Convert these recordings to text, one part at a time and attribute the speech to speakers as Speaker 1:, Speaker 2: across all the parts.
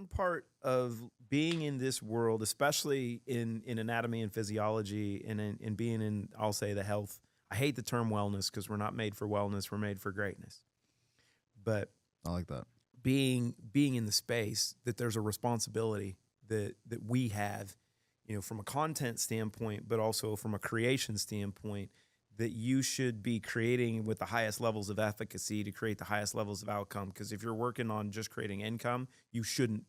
Speaker 1: important part of being in this world, especially in anatomy and physiology, and in being in, I'll say, the health. I hate the term wellness because we're not made for wellness; we're made for greatness. But
Speaker 2: I like that.
Speaker 1: being in the space, that there's a responsibility that we have, from a content standpoint, but also from a creation standpoint, that you should be creating with the highest levels of efficacy to create the highest levels of outcome. Because if you're working on just creating income, you shouldn't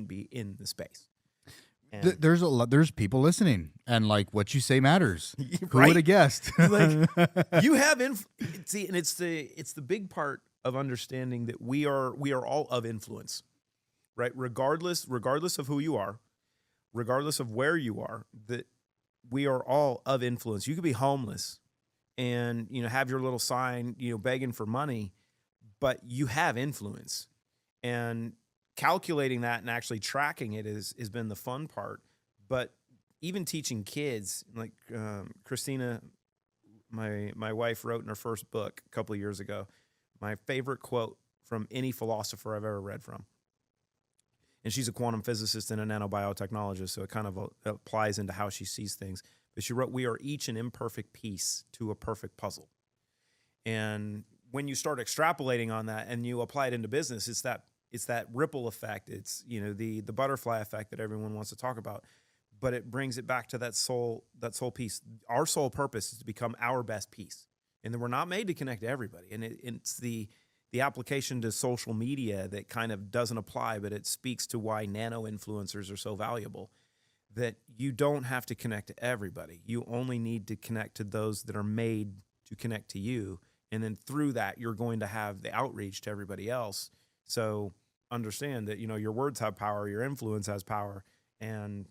Speaker 1: be in the space. And
Speaker 2: There's people listening, and like what you say matters. Who
Speaker 1: right?
Speaker 2: would have guessed?
Speaker 1: Like you have see, and it's the big part of understanding that we are all of influence, right? Regardless of who you are, regardless of where you are, that we are all of influence. You could be homeless and have your little sign begging for money, but you have influence, and calculating that and actually tracking it has been the fun part. But even teaching kids, like Christina, my wife, wrote in her first book a couple of years ago, my favorite quote from any philosopher I've ever read from. And she's a quantum physicist and a nanobiotechnologist, so it kind of applies into how she sees things. But she wrote, "We are each an imperfect piece to a perfect puzzle." And when you start extrapolating on that and you apply it into business, it's that ripple effect. It's the butterfly effect that everyone wants to talk about. But it brings it back to that soul piece. Our sole purpose is to become our best piece, and then we're not made to connect to everybody. And it's the application to social media that kind of doesn't apply, but it speaks to why nano influencers are so valuable. That you don't have to connect to everybody. You only need to connect to those that are made to connect to you. And then through that, you're going to have the outreach to everybody else. So understand that, your words have power, your influence has power, and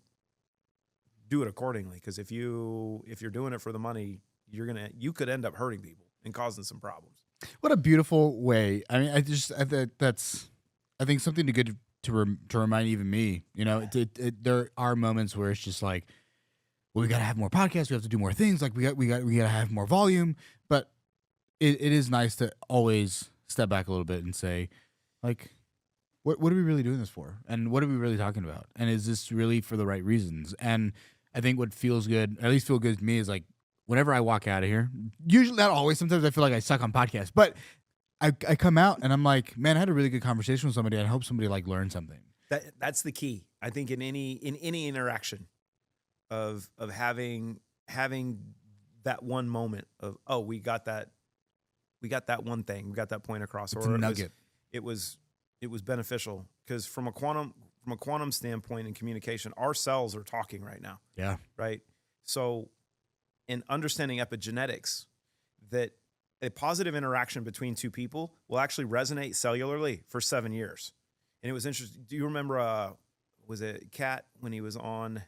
Speaker 1: do it accordingly. Because if you're doing it for the money, you could end up hurting people and causing some problems.
Speaker 2: What a beautiful way. I mean, that's something to remind even me. There are moments where it's just like, well, we got to have more podcasts. We have to do more things. Like we got to have more volume. But it is nice to always step back a little bit and say, like, what are we really doing this for? And what are we really talking about? And is this really for the right reasons? And I think what feels good, at least feel good to me, is like whenever I walk out of here, usually not always, sometimes I feel like I suck on podcasts, but I come out and I'm like, man, I had a really good conversation with somebody. I hope somebody like learned something.
Speaker 1: That's the key. I think in any interaction of having that one moment of, oh, we got that one thing, we got that point across,
Speaker 2: it's a nugget.
Speaker 1: It was beneficial because from a quantum standpoint in communication, our cells are talking right now.
Speaker 2: Yeah.
Speaker 1: Right. So in understanding epigenetics, that a positive interaction between two people will actually resonate cellularly for 7 years. And it was interesting. Do you remember, was it Cat when he was on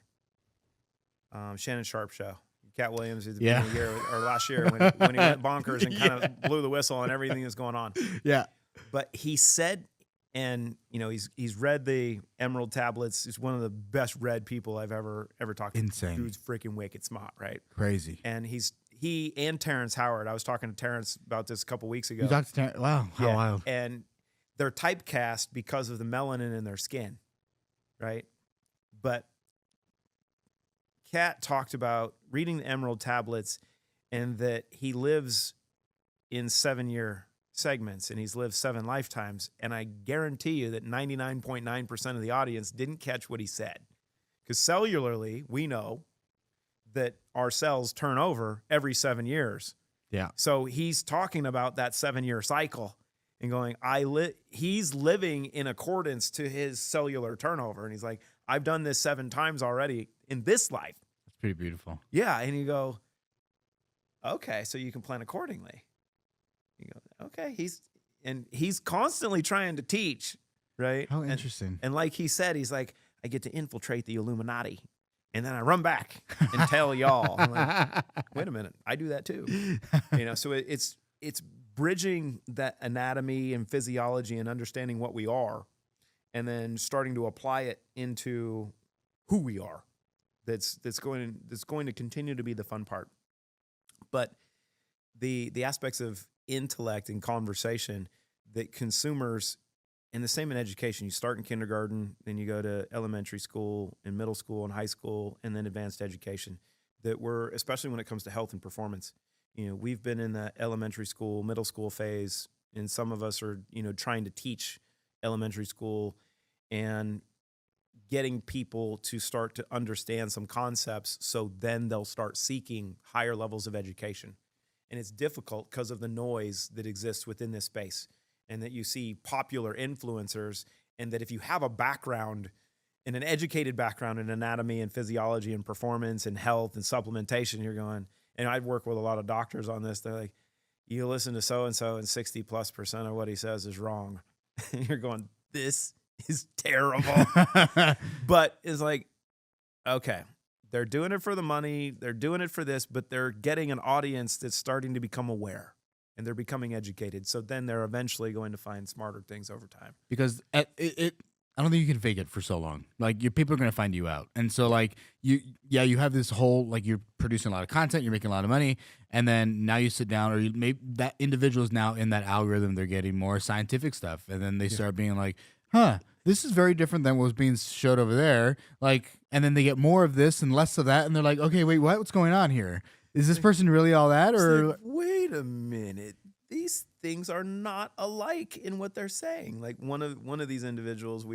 Speaker 1: Shannon Sharp show? Cat Williams at the beginning of the year or last year when he went bonkers and kind of blew the whistle on everything that's going on.
Speaker 2: Yeah.
Speaker 1: But he said, and he's read the Emerald Tablets. He's one of the best read people I've ever talked to.
Speaker 2: Insane.
Speaker 1: Dude's freaking wicked smart, right?
Speaker 2: Crazy.
Speaker 1: And he and Terrence Howard. I was talking to Terrence about this a couple weeks ago.
Speaker 2: You talked to Terrence? Wow, how wild.
Speaker 1: And they're typecast because of the melanin in their skin, right? But Kat talked about reading the Emerald Tablets and that he lives in 7-year segments and he's lived 7 lifetimes. And I guarantee you that 99.9% of the audience didn't catch what he said. Because cellularly, we know that our cells turn over every 7 years.
Speaker 2: Yeah.
Speaker 1: So he's talking about that 7-year cycle and going, he's living in accordance to his cellular turnover. And he's like, I've done this 7 times already in this life.
Speaker 2: That's pretty beautiful.
Speaker 1: Yeah. And you go, okay, so you can plan accordingly. You go, okay. He's constantly trying to teach, right?
Speaker 2: How interesting.
Speaker 1: And like he said, he's like, I get to infiltrate the Illuminati. And then I run back and tell y'all. I'm like, wait a minute, I do that too. So it's bridging that anatomy and physiology and understanding what we are, and then starting to apply it into who we are. That's going to continue to be the fun part. But the aspects of intellect and conversation that consumers And the same in education. You start in kindergarten, then you go to elementary school and middle school and high school, and then advanced education. That we're, especially when it comes to health and performance, we've been in the elementary school, middle school phase, and some of us are, trying to teach elementary school and getting people to start to understand some concepts so then they'll start seeking higher levels of education. And it's difficult because of the noise that exists within this space, and that you see popular influencers, and that if you have a background, in an educated background in anatomy and physiology and performance and health and supplementation, you're going, and I've worked with a lot of doctors on this, they're like, you listen to so-and-so and 60+% of what he says is wrong. And you're going, this is terrible. But it's like, okay, they're doing it for the money, they're doing it for this, but they're getting an audience that's starting to become aware, and they're becoming educated. So then they're eventually going to find smarter things over time.
Speaker 2: Because I don't think you can fake it for so long. Like, people are going to find you out. And so, like, you have this whole, like, you're producing a lot of content, you're making a lot of money, and then now you sit down, or maybe that individual is now in that algorithm, they're getting more scientific stuff, and then they start being like, this is very different than what was being showed over there. Like, and then they get more of this and less of that, and they're like, okay, wait, what's going on here? Is this person really all that? Or
Speaker 1: like, wait a minute, these things are not alike in what they're saying. Like one of these individuals,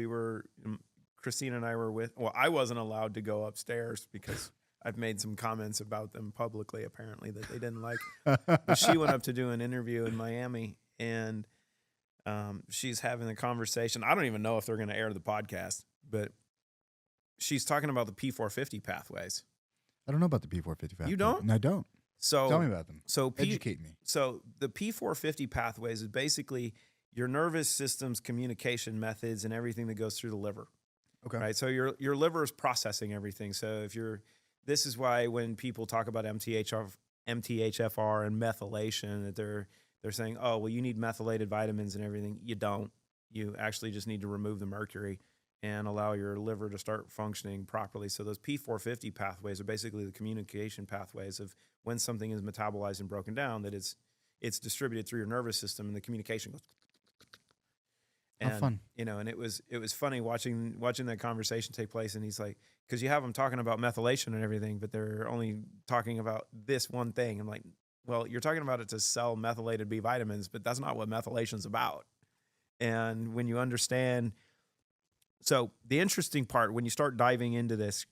Speaker 1: Christina and I were with. Well, I wasn't allowed to go upstairs because I've made some comments about them publicly, apparently, that they didn't like. But she went up to do an interview in Miami, and she's having a conversation. I don't even know if they're going to air the podcast, but she's talking about the P450 pathways.
Speaker 2: I don't know about the P450 pathways.
Speaker 1: You don't?
Speaker 2: I don't.
Speaker 1: So
Speaker 2: tell me about them.
Speaker 1: So
Speaker 2: educate me.
Speaker 1: So the P450 pathways is basically your nervous system's communication methods and everything that goes through the liver.
Speaker 2: Okay.
Speaker 1: Right. So your liver is processing everything. So this is why when people talk about MTHFR and methylation, that they're saying, oh, well, you need methylated vitamins and everything. You don't. You actually just need to remove the mercury and allow your liver to start functioning properly. So those P450 pathways are basically the communication pathways of when something is metabolized and broken down, that it's distributed through your nervous system, and the communication goes. And,
Speaker 2: fun.
Speaker 1: And it was funny watching that conversation take place. And he's like, because you have them talking about methylation and everything, but they're only talking about this one thing. I'm like, well, you're talking about it to sell methylated B vitamins, but that's not what methylation's about. And when you understand, so the interesting part, when you start diving into this,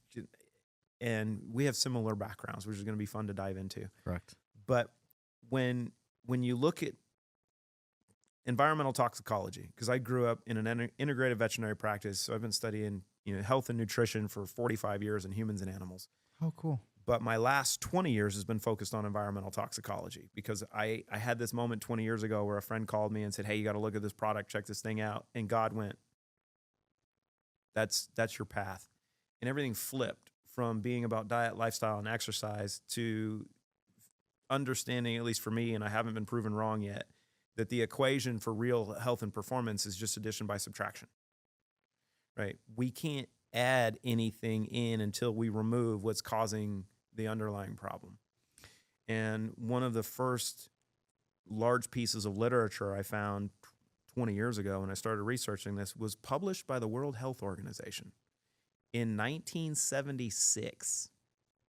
Speaker 1: and we have similar backgrounds, which is going to be fun to dive into.
Speaker 2: Correct.
Speaker 1: But when you look at environmental toxicology, because I grew up in an integrated veterinary practice, so I've been studying health and nutrition for 45 years in humans and animals.
Speaker 2: Oh, cool.
Speaker 1: But my last 20 years has been focused on environmental toxicology, because I had this moment 20 years ago where a friend called me and said, hey, you got to look at this product, check this thing out. And God went, that's your path. And everything flipped from being about diet, lifestyle, and exercise to understanding, at least for me, and I haven't been proven wrong yet, that the equation for real health and performance is just addition by subtraction, right? We can't add anything in until we remove what's causing the underlying problem. And one of the first large pieces of literature I found 20 years ago when I started researching this was published by the World Health Organization in 1976.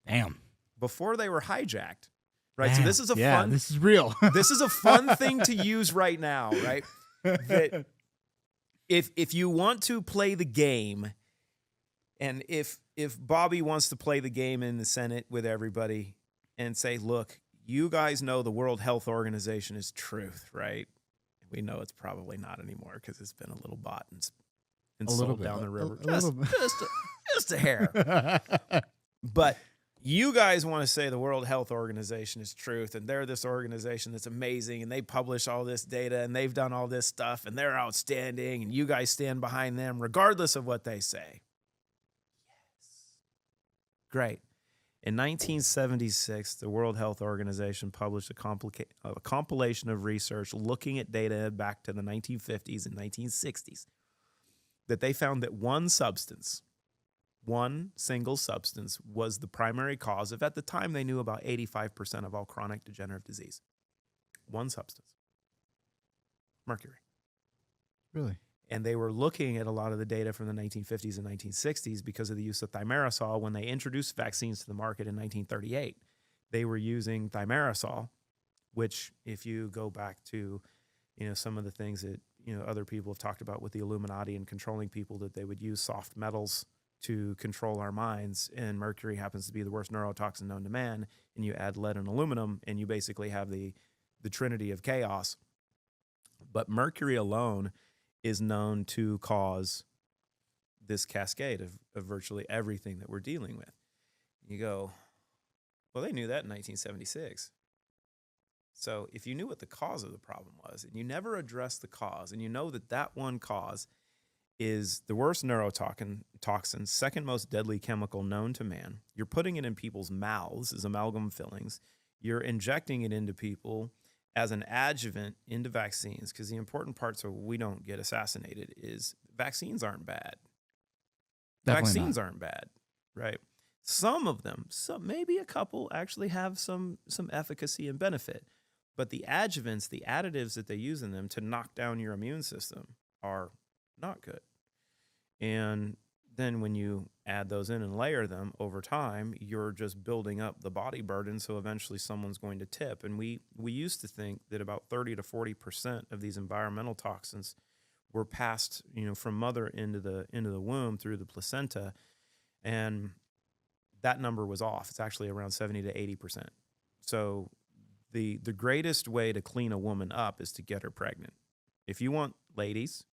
Speaker 2: Damn.
Speaker 1: Before they were hijacked. Right.
Speaker 2: Damn.
Speaker 1: So this is
Speaker 2: this is real.
Speaker 1: This is a fun thing to use right now, right? That if you want to play the game, and if Bobby wants to play the game in the Senate with everybody and say, look, you guys know the World Health Organization is truth, right? We know it's probably not anymore because it's been a little bought and sold down the river. Just a hair. But you guys want to say the World Health Organization is truth, and they're this organization that's amazing, and they publish all this data, and they've done all this stuff, and they're outstanding, and you guys stand behind them regardless of what they say. Yes. Great. In 1976, the World Health Organization published a compilation of research looking at data back to the 1950s and 1960s, that they found that one single substance was the primary cause of, at the time they knew, about 85% of all chronic degenerative disease. One substance. Mercury.
Speaker 2: Really?
Speaker 1: And they were looking at a lot of the data from the 1950s and 1960s because of the use of thimerosal. When they introduced vaccines to the market in 1938, they were using thimerosal, which if you go back to, some of the things that, other people have talked about with the Illuminati and controlling people, that they would use soft metals to control our minds. And mercury happens to be the worst neurotoxin known to man. And you add lead and aluminum and you basically have the trinity of chaos. But mercury alone is known to cause this cascade of virtually everything that we're dealing with. You go, well, they knew that in 1976. So if you knew what the cause of the problem was and you never addressed the cause, and you know that one cause is the worst neurotoxin, second most deadly chemical known to man, you're putting it in people's mouths as amalgam fillings, you're injecting it into people as an adjuvant into vaccines, because the important part so we don't get assassinated is vaccines aren't bad. Vaccines aren't bad, right? Some of them, maybe a couple actually have some efficacy and benefit, but the adjuvants, the additives that they use in them to knock down your immune system are not good. And then when you add those in and layer them over time, you're just building up the body burden. So eventually someone's going to tip. And we used to think that about 30 to 40% of these environmental toxins were passed, from mother into the womb through the placenta. And that number was off. It's actually around 70 to 80%. So the greatest way to clean a woman up is to get her pregnant. If you want, ladies,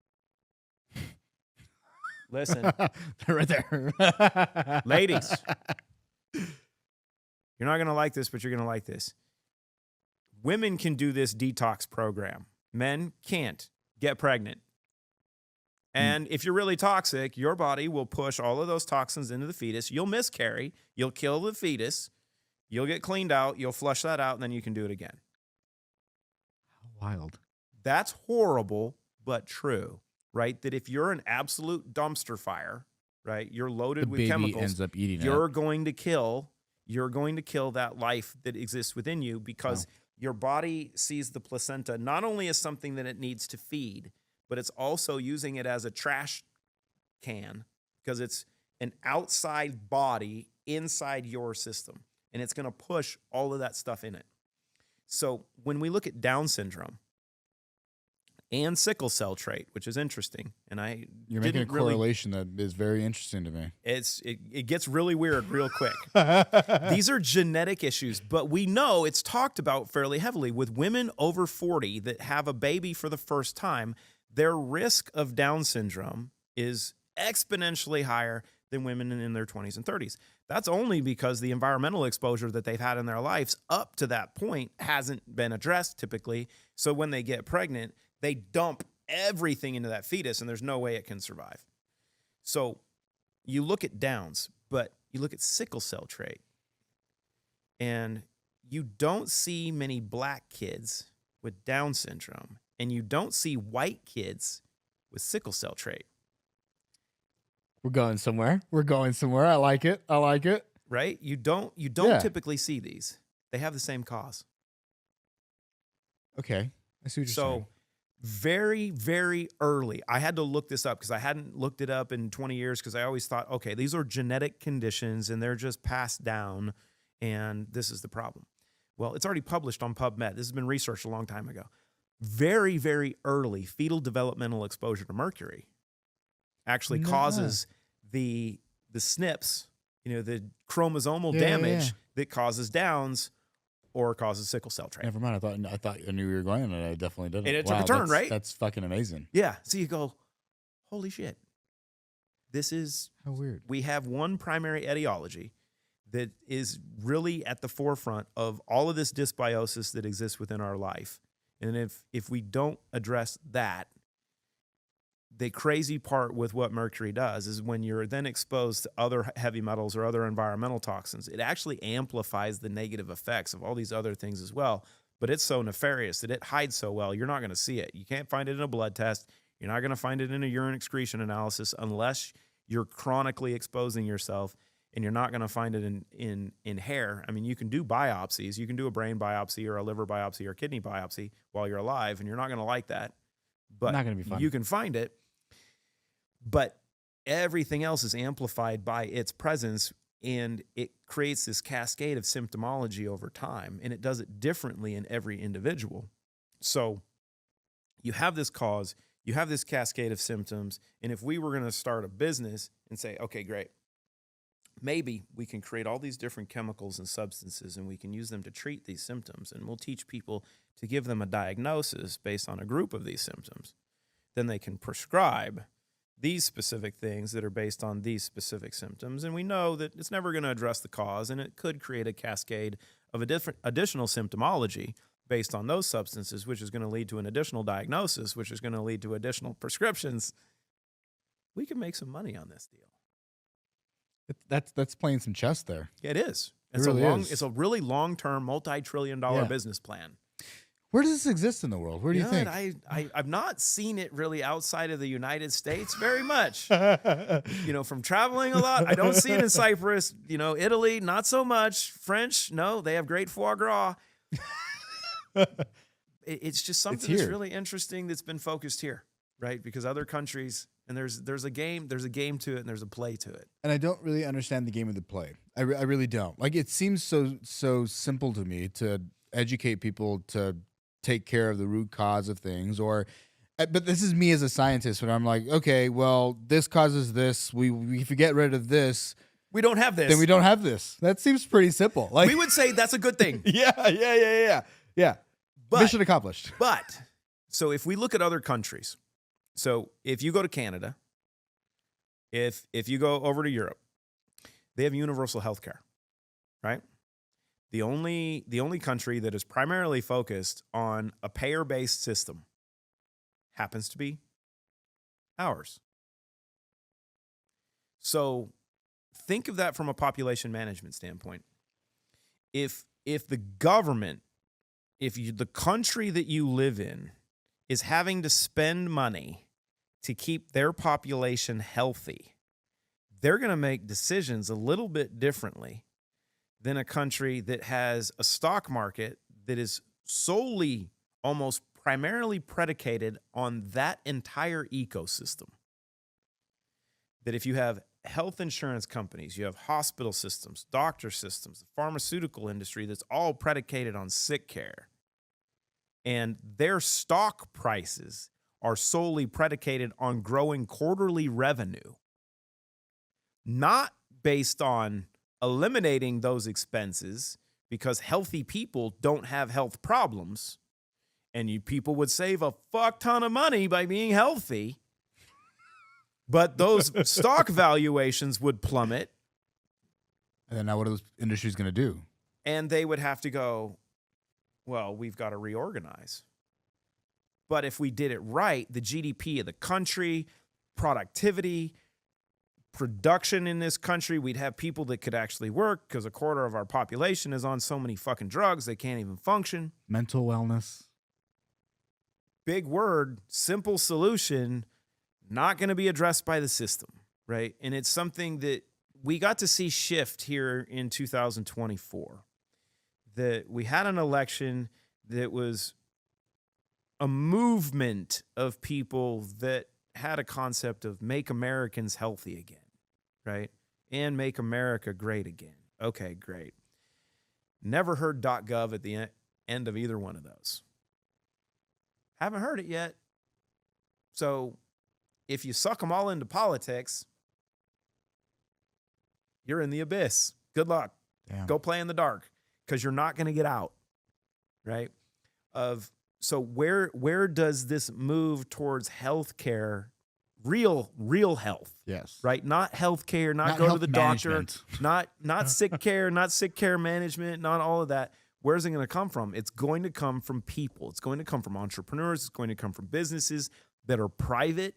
Speaker 1: listen,
Speaker 2: right there.
Speaker 1: Ladies, you're not going to like this, but you're going to like this. Women can do this detox program. Men can't get pregnant. And if you're really toxic, your body will push all of those toxins into the fetus. You'll miscarry. You'll kill the fetus. You'll get cleaned out. You'll flush that out, and then you can do it again.
Speaker 2: Wild.
Speaker 1: That's horrible, but true. Right? That if you're an absolute dumpster fire, right? You're loaded with chemicals.
Speaker 2: Ends up eating
Speaker 1: you're going to kill that life that exists within you, because your body sees the placenta not only as something that it needs to feed, but it's also using it as a trash can, because it's an outside body inside your system, and it's going to push all of that stuff in it. So when we look at Down syndrome and sickle cell trait, which is interesting, and
Speaker 2: you're making a correlation that is very interesting to me.
Speaker 1: It gets really weird real quick. These are genetic issues, but we know it's talked about fairly heavily with women over 40 that have a baby for the first time. Their risk of Down syndrome is exponentially higher than women in their 20s and 30s. That's only because the environmental exposure that they've had in their lives up to that point hasn't been addressed typically. So when they get pregnant, they dump everything into that fetus, and there's no way it can survive. So you look at Downs, but you look at sickle cell trait, and you don't see many black kids with Down syndrome, and you don't see white kids with sickle cell trait.
Speaker 2: We're going somewhere. I like it.
Speaker 1: Right? You don't typically see these. They have the same cause.
Speaker 2: Okay. I see what you're saying.
Speaker 1: So very, very early, I had to look this up because I hadn't looked it up in 20 years, because I always thought, okay, these are genetic conditions and they're just passed down, and this is the problem. Well, it's already published on PubMed. This has been researched a long time ago. Very, very early fetal developmental exposure to mercury actually causes the SNPs, the chromosomal damage that causes Downs or causes sickle cell trait.
Speaker 2: Never mind. I thought I knew where you were going, and I definitely didn't.
Speaker 1: And it took a turn, right?
Speaker 2: That's fucking amazing.
Speaker 1: Yeah. So you go, holy shit. This is
Speaker 2: how weird.
Speaker 1: We have one primary etiology that is really at the forefront of all of this dysbiosis that exists within our life. And if we don't address that, the crazy part with what mercury does is when you're then exposed to other heavy metals or other environmental toxins, it actually amplifies the negative effects of all these other things as well. But it's so nefarious that it hides so well, you're not going to see it. You can't find it in a blood test. You're not going to find it in a urine excretion analysis unless you're chronically exposing yourself, and you're not going to find it in hair. I mean, you can do biopsies. You can do a brain biopsy or a liver biopsy or kidney biopsy while you're alive, and you're not going to like that. But
Speaker 2: not going to be fun.
Speaker 1: You can find it. but everything else is amplified by its presence, and it creates this cascade of symptomology over time, and it does it differently in every individual. So you have this cause, you have this cascade of symptoms, and if we were going to start a business and say, okay, great, maybe we can create all these different chemicals and substances and we can use them to treat these symptoms, and we'll teach people to give them a diagnosis based on a group of these symptoms. Then they can prescribe these specific things that are based on these specific symptoms. And we know that it's never going to address the cause, and it could create a cascade of a different additional symptomology based on those substances, which is going to lead to an additional diagnosis, which is going to lead to additional prescriptions. We can make some money on this deal.
Speaker 2: That's playing some chess there.
Speaker 1: It is.
Speaker 2: It
Speaker 1: It's a really long-term, multi-trillion-dollar
Speaker 2: Yeah.
Speaker 1: business plan.
Speaker 2: Where does this exist in the world? Where do you
Speaker 1: know
Speaker 2: think?
Speaker 1: what? I've not seen it really outside of the United States very much. From traveling a lot, I don't see it in Cyprus. Italy, not so much. French, no, they have great foie gras. It's just something that's
Speaker 2: here.
Speaker 1: really interesting that's been focused here, right? Because other countries, and there's a game to it, and there's a play to it.
Speaker 2: And I don't really understand the game of the play. I really don't. Like, it seems so simple to me to educate people to take care of the root cause of things, but this is me as a scientist when I'm like, okay, well, this causes this. If we get rid of this,
Speaker 1: We don't have this.
Speaker 2: then we don't have this. That seems pretty simple. Like,
Speaker 1: We would say that's a good thing.
Speaker 2: yeah.
Speaker 1: But
Speaker 2: Mission accomplished.
Speaker 1: So if we look at other countries, so if you go to Canada, if you go over to Europe, they have universal health care, right? The only country that is primarily focused on a payer-based system happens to be ours. So think of that from a population management standpoint. If the government, the country that you live in is having to spend money to keep their population healthy, they're going to make decisions a little bit differently than a country that has a stock market that is solely, almost primarily predicated on that entire ecosystem. That if you have health insurance companies, you have hospital systems, doctor systems, the pharmaceutical industry that's all predicated on sick care, and their stock prices are solely predicated on growing quarterly revenue, not based on eliminating those expenses, because healthy people don't have health problems, and people would save a fuck ton of money by being healthy, but those stock valuations would plummet.
Speaker 2: And then now what are those industries going to do?
Speaker 1: And they would have to go, well, we've got to reorganize. But if we did it right, the GDP of the country, productivity, production in this country, we'd have people that could actually work, because a quarter of our population is on so many fucking drugs they can't even function.
Speaker 2: Mental wellness.
Speaker 1: Big word, simple solution, not going to be addressed by the system, right? And it's something that we got to see shift here in 2024. That we had an election that was a movement of people that had a concept of make Americans healthy again, right? And make America great again. Okay, great. Never heard .gov at the end of either one of those. Haven't heard it yet. So if you suck them all into politics, you're in the abyss. Good luck.
Speaker 2: Damn.
Speaker 1: Go play in the dark, because you're not going to get out, right? So where does this move towards healthcare, real health,
Speaker 2: Yes.
Speaker 1: right? Not healthcare, not go to
Speaker 2: health
Speaker 1: the doctor,
Speaker 2: management.
Speaker 1: not sick care, not sick care management, not all of that. Where's it going to come from? It's going to come from people. It's going to come from entrepreneurs. It's going to come from businesses that are private,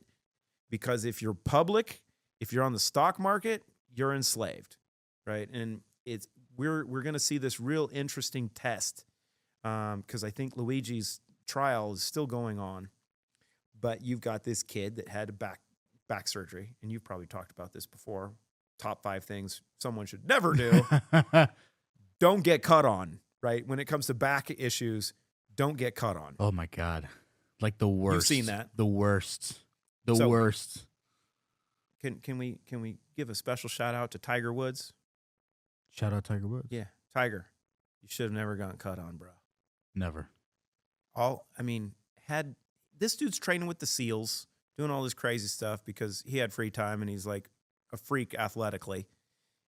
Speaker 1: because if you're public, if you're on the stock market, you're enslaved, right? And we're going to see this real interesting test, because I think Luigi's trial is still going on. But you've got this kid that had a back surgery, and you've probably talked about this before. Top 5 things someone should never do. Don't get cut on, right? When it comes to back issues, don't get cut on.
Speaker 2: Oh my God. Like the worst.
Speaker 1: You've seen that.
Speaker 2: The worst.
Speaker 1: So-
Speaker 2: Worst.
Speaker 1: can we give a special shout out to Tiger Woods?
Speaker 2: Shout out Tiger Woods.
Speaker 1: Yeah, Tiger, you should have never gotten cut on, bro.
Speaker 2: Never.
Speaker 1: Had this dude's training with the SEALs, doing all this crazy stuff because he had free time and he's like a freak athletically,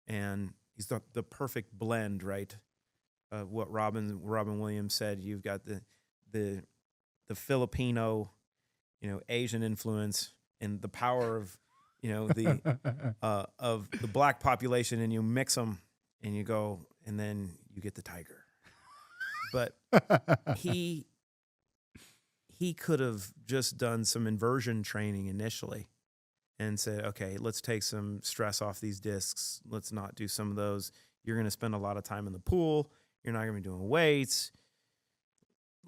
Speaker 1: and he's the perfect blend, right? What Robin Williams said. You've got the Filipino, Asian influence and the power of the black population, and you mix them and you go, and then you get the tiger. But he could have just done some inversion training initially and said, okay, let's take some stress off these discs. Let's not do some of those. You're going to spend a lot of time in the pool. You're not going to be doing weights.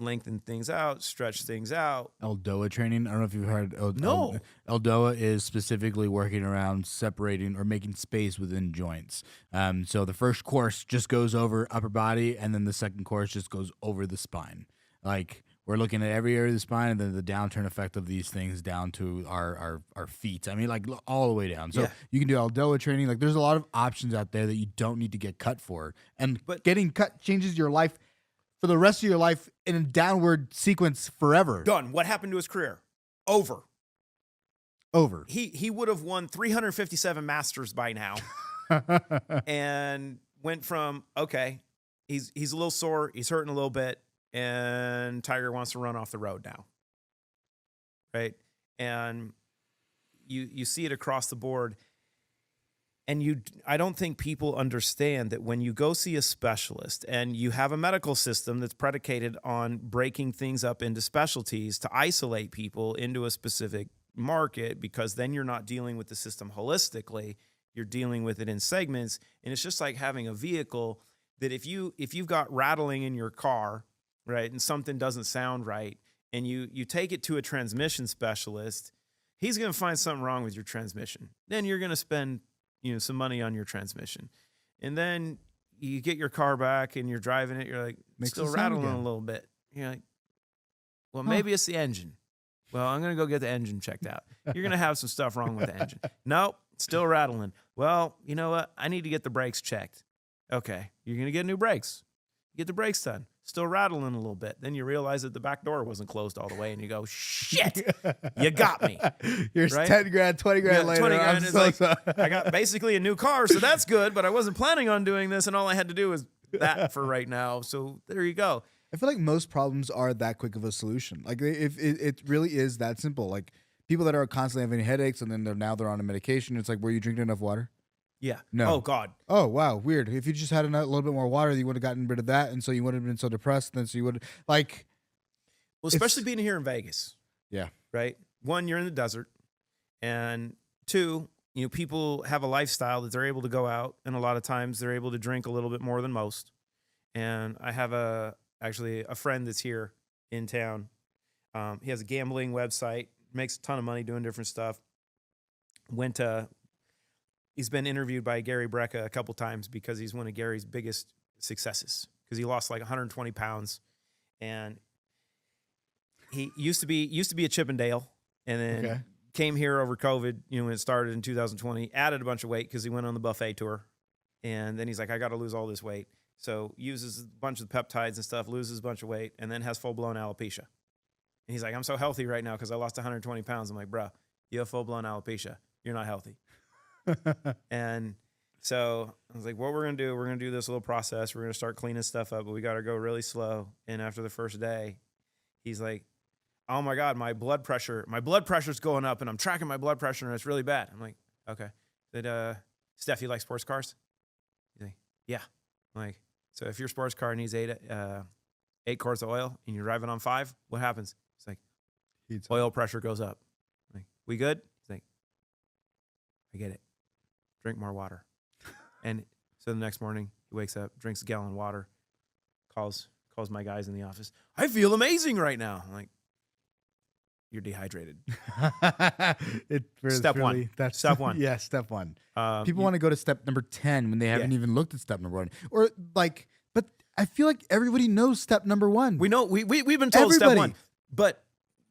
Speaker 1: Lengthen things out, stretch things out.
Speaker 2: Eldoa training. I don't know if you've heard.
Speaker 1: No.
Speaker 2: Eldoa is specifically working around separating or making space within joints. So the first course just goes over upper body, and then the second course just goes over the spine. Like, we're looking at every area of the spine, and then the downturn effect of these things down to our feet. I mean, like, all the way down. So you can do Eldoa training. Like, there's a lot of options out there that you don't need to get cut for. But getting cut changes your life for the rest of your life in a downward sequence forever.
Speaker 1: Done. What happened to his career? Over. He would have won 357 Masters by now. And went from, okay, he's a little sore, he's hurting a little bit, and Tiger wants to run off the road now. Right? And you see it across the board. And I don't think people understand that when you go see a specialist and you have a medical system that's predicated on breaking things up into specialties to isolate people into a specific market, because then you're not dealing with the system holistically, you're dealing with it in segments. And it's just like having a vehicle that if you've got rattling in your car, right, and something doesn't sound right, and you take it to a transmission specialist, he's going to find something wrong with your transmission. Then you're going to spend some money on your transmission. And then you get your car back and you're driving it. You're like, still rattling a little bit. You're like, well, maybe it's the engine. Well, I'm going to go get the engine checked out. You're going to have some stuff wrong with the engine. Nope, still rattling. Well, you know what? I need to get the brakes checked. Okay, you're going to get new brakes. Get the brakes done. Still rattling a little bit. Then you realize that the back door wasn't closed all the way, and you go, shit, you got me.
Speaker 2: You're right? 10 grand, 20 grand later.
Speaker 1: 20 grand is like, I got basically a new car, so that's good, but I wasn't planning on doing this, and all I had to do was that for right now. So there you go.
Speaker 2: I feel like most problems are that quick of a solution. Like, if it really is that simple. Like, people that are constantly having headaches, and then they're on a medication, it's like, were you drinking enough water?
Speaker 1: Yeah.
Speaker 2: No.
Speaker 1: Oh, God.
Speaker 2: Oh, wow. Weird. If you just had a little bit more water, you would have gotten rid of that. And so you wouldn't have been so depressed. Then so you would like.
Speaker 1: Well, especially being here in Vegas.
Speaker 2: Yeah.
Speaker 1: Right. One, you're in the desert. And two, people have a lifestyle that they're able to go out. And a lot of times they're able to drink a little bit more than most. And I have actually a friend that's here in town. He has a gambling website, makes a ton of money doing different stuff. He's been interviewed by Gary Brecka a couple times because he's one of Gary's biggest successes, because he lost like 120 pounds, and he used to be a Chippendale, and then came here over COVID, when it started in 2020, added a bunch of weight because he went on the buffet tour, and then he's like, I got to lose all this weight. So uses a bunch of peptides and stuff, loses a bunch of weight, and then has full-blown alopecia. And he's like, I'm so healthy right now because I lost 120 pounds. I'm like, bro, you have full-blown alopecia. You're not healthy. And so I was like, what we're going to do this little process. We're going to start cleaning stuff up, but we got to go really slow. And after the first day, he's like, oh my God, my blood pressure's going up, and I'm tracking my blood pressure, and it's really bad. I'm like, okay. Said, Steph, you like sports cars? He's like, yeah. I'm like, so if your sports car needs 8 quarts of oil and you're driving on 5, what happens? It's like, oil pressure goes up. I'm like, we good? He's like, I get it. Drink more water. And so the next morning he wakes up, drinks a gallon of water, calls my guys in the office. I feel amazing right now. I'm like, you're dehydrated. Step one.
Speaker 2: That's
Speaker 1: step one.
Speaker 2: Yeah, step one. People want to go to step number 10 when they haven't even looked at step number 1. Or like, but I feel like everybody knows step number 1.
Speaker 1: We know we've been told step 1. But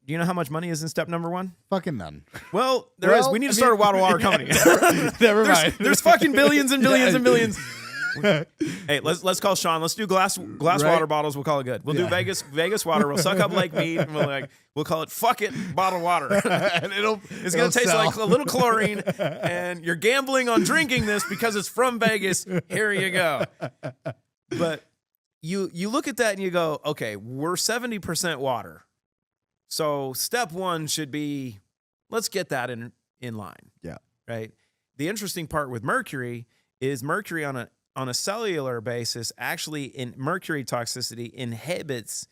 Speaker 1: Do you know how much money is in step number 1?
Speaker 2: Fucking none.
Speaker 1: Well, there is. We need to start a bottled water company.
Speaker 2: Never mind.
Speaker 1: There's fucking billions and billions and billions. Hey, let's call Sean. Let's do glass water bottles. We'll call it good. We'll do Vegas water. We'll suck up Lake Mead. And we'll call it fuck it bottled water. And it's gonna taste like a little chlorine. And you're gambling on drinking this because it's from Vegas. Here you go. But you look at that and you go, okay, we're 70% water. So step 1 should be, let's get that in line.
Speaker 2: Yeah.
Speaker 1: Right. The interesting part with mercury is mercury on a cellular basis, actually in mercury toxicity inhibits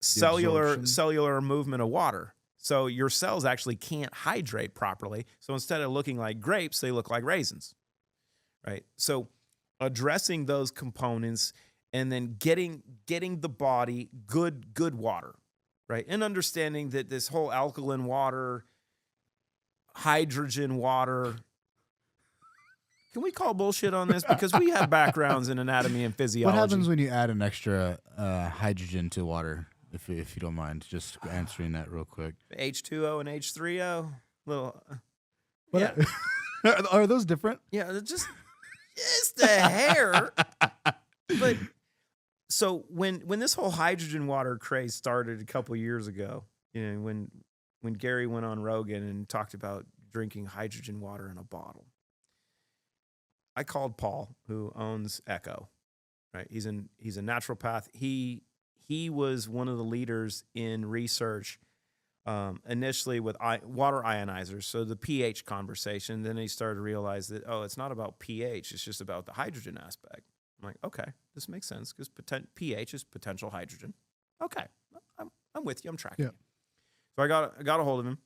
Speaker 1: cellular movement of water. So your cells actually can't hydrate properly. So instead of looking like grapes, they look like raisins. Right. So addressing those components and then getting the body good water. Right. And understanding that this whole alkaline water, hydrogen water, can we call bullshit on this? Because we have backgrounds in anatomy and physiology.
Speaker 2: What happens when you add an extra hydrogen to water, if you don't mind? Just answering that real quick.
Speaker 1: H2O and H3O? Little,
Speaker 2: yeah. Are those different?
Speaker 1: Yeah, just the hair. But so when this whole hydrogen water craze started a couple years ago, when Gary went on Rogan and talked about drinking hydrogen water in a bottle, I called Paul, who owns Echo, right? He's a naturopath. He was one of the leaders in research initially with water ionizers, so the pH conversation. Then he started to realize that, it's not about pH, it's just about the hydrogen aspect. I'm like, okay, this makes sense because pH is potential hydrogen. Okay, I'm with you. I'm tracking.
Speaker 2: Yeah.
Speaker 1: So I got a hold of him,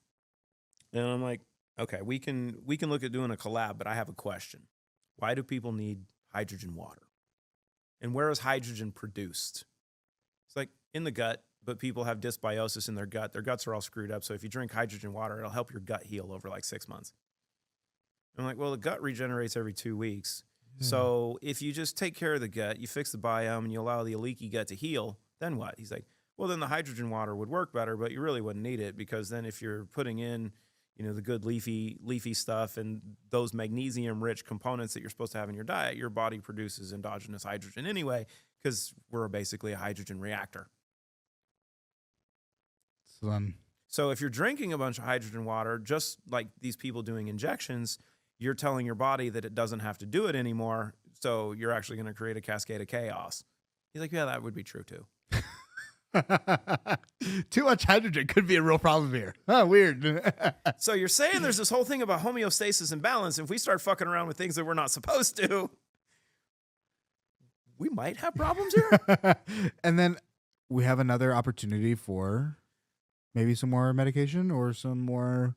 Speaker 1: and I'm like, okay, we can look at doing a collab, but I have a question. Why do people need hydrogen water? And where is hydrogen produced? It's like in the gut, but people have dysbiosis in their gut. Their guts are all screwed up. So if you drink hydrogen water, it'll help your gut heal over like 6 months. I'm like, well, the gut regenerates every 2 weeks. So if you just take care of the gut, you fix the biome, and you allow the leaky gut to heal, then what? He's like, well, then the hydrogen water would work better, but you really wouldn't need it, because then if you're putting in the good leafy stuff and those magnesium-rich components that you're supposed to have in your diet, your body produces endogenous hydrogen anyway, because we're basically a hydrogen reactor. So if you're drinking a bunch of hydrogen water, just like these people doing injections, you're telling your body that it doesn't have to do it anymore, so you're actually going to create a cascade of chaos. He's like, yeah, that would be true too.
Speaker 2: Too much hydrogen could be a real problem here. Oh, weird.
Speaker 1: So you're saying there's this whole thing about homeostasis and balance. If we start fucking around with things that we're not supposed to, we might have problems here.
Speaker 2: And then we have another opportunity for maybe some more medication or some more.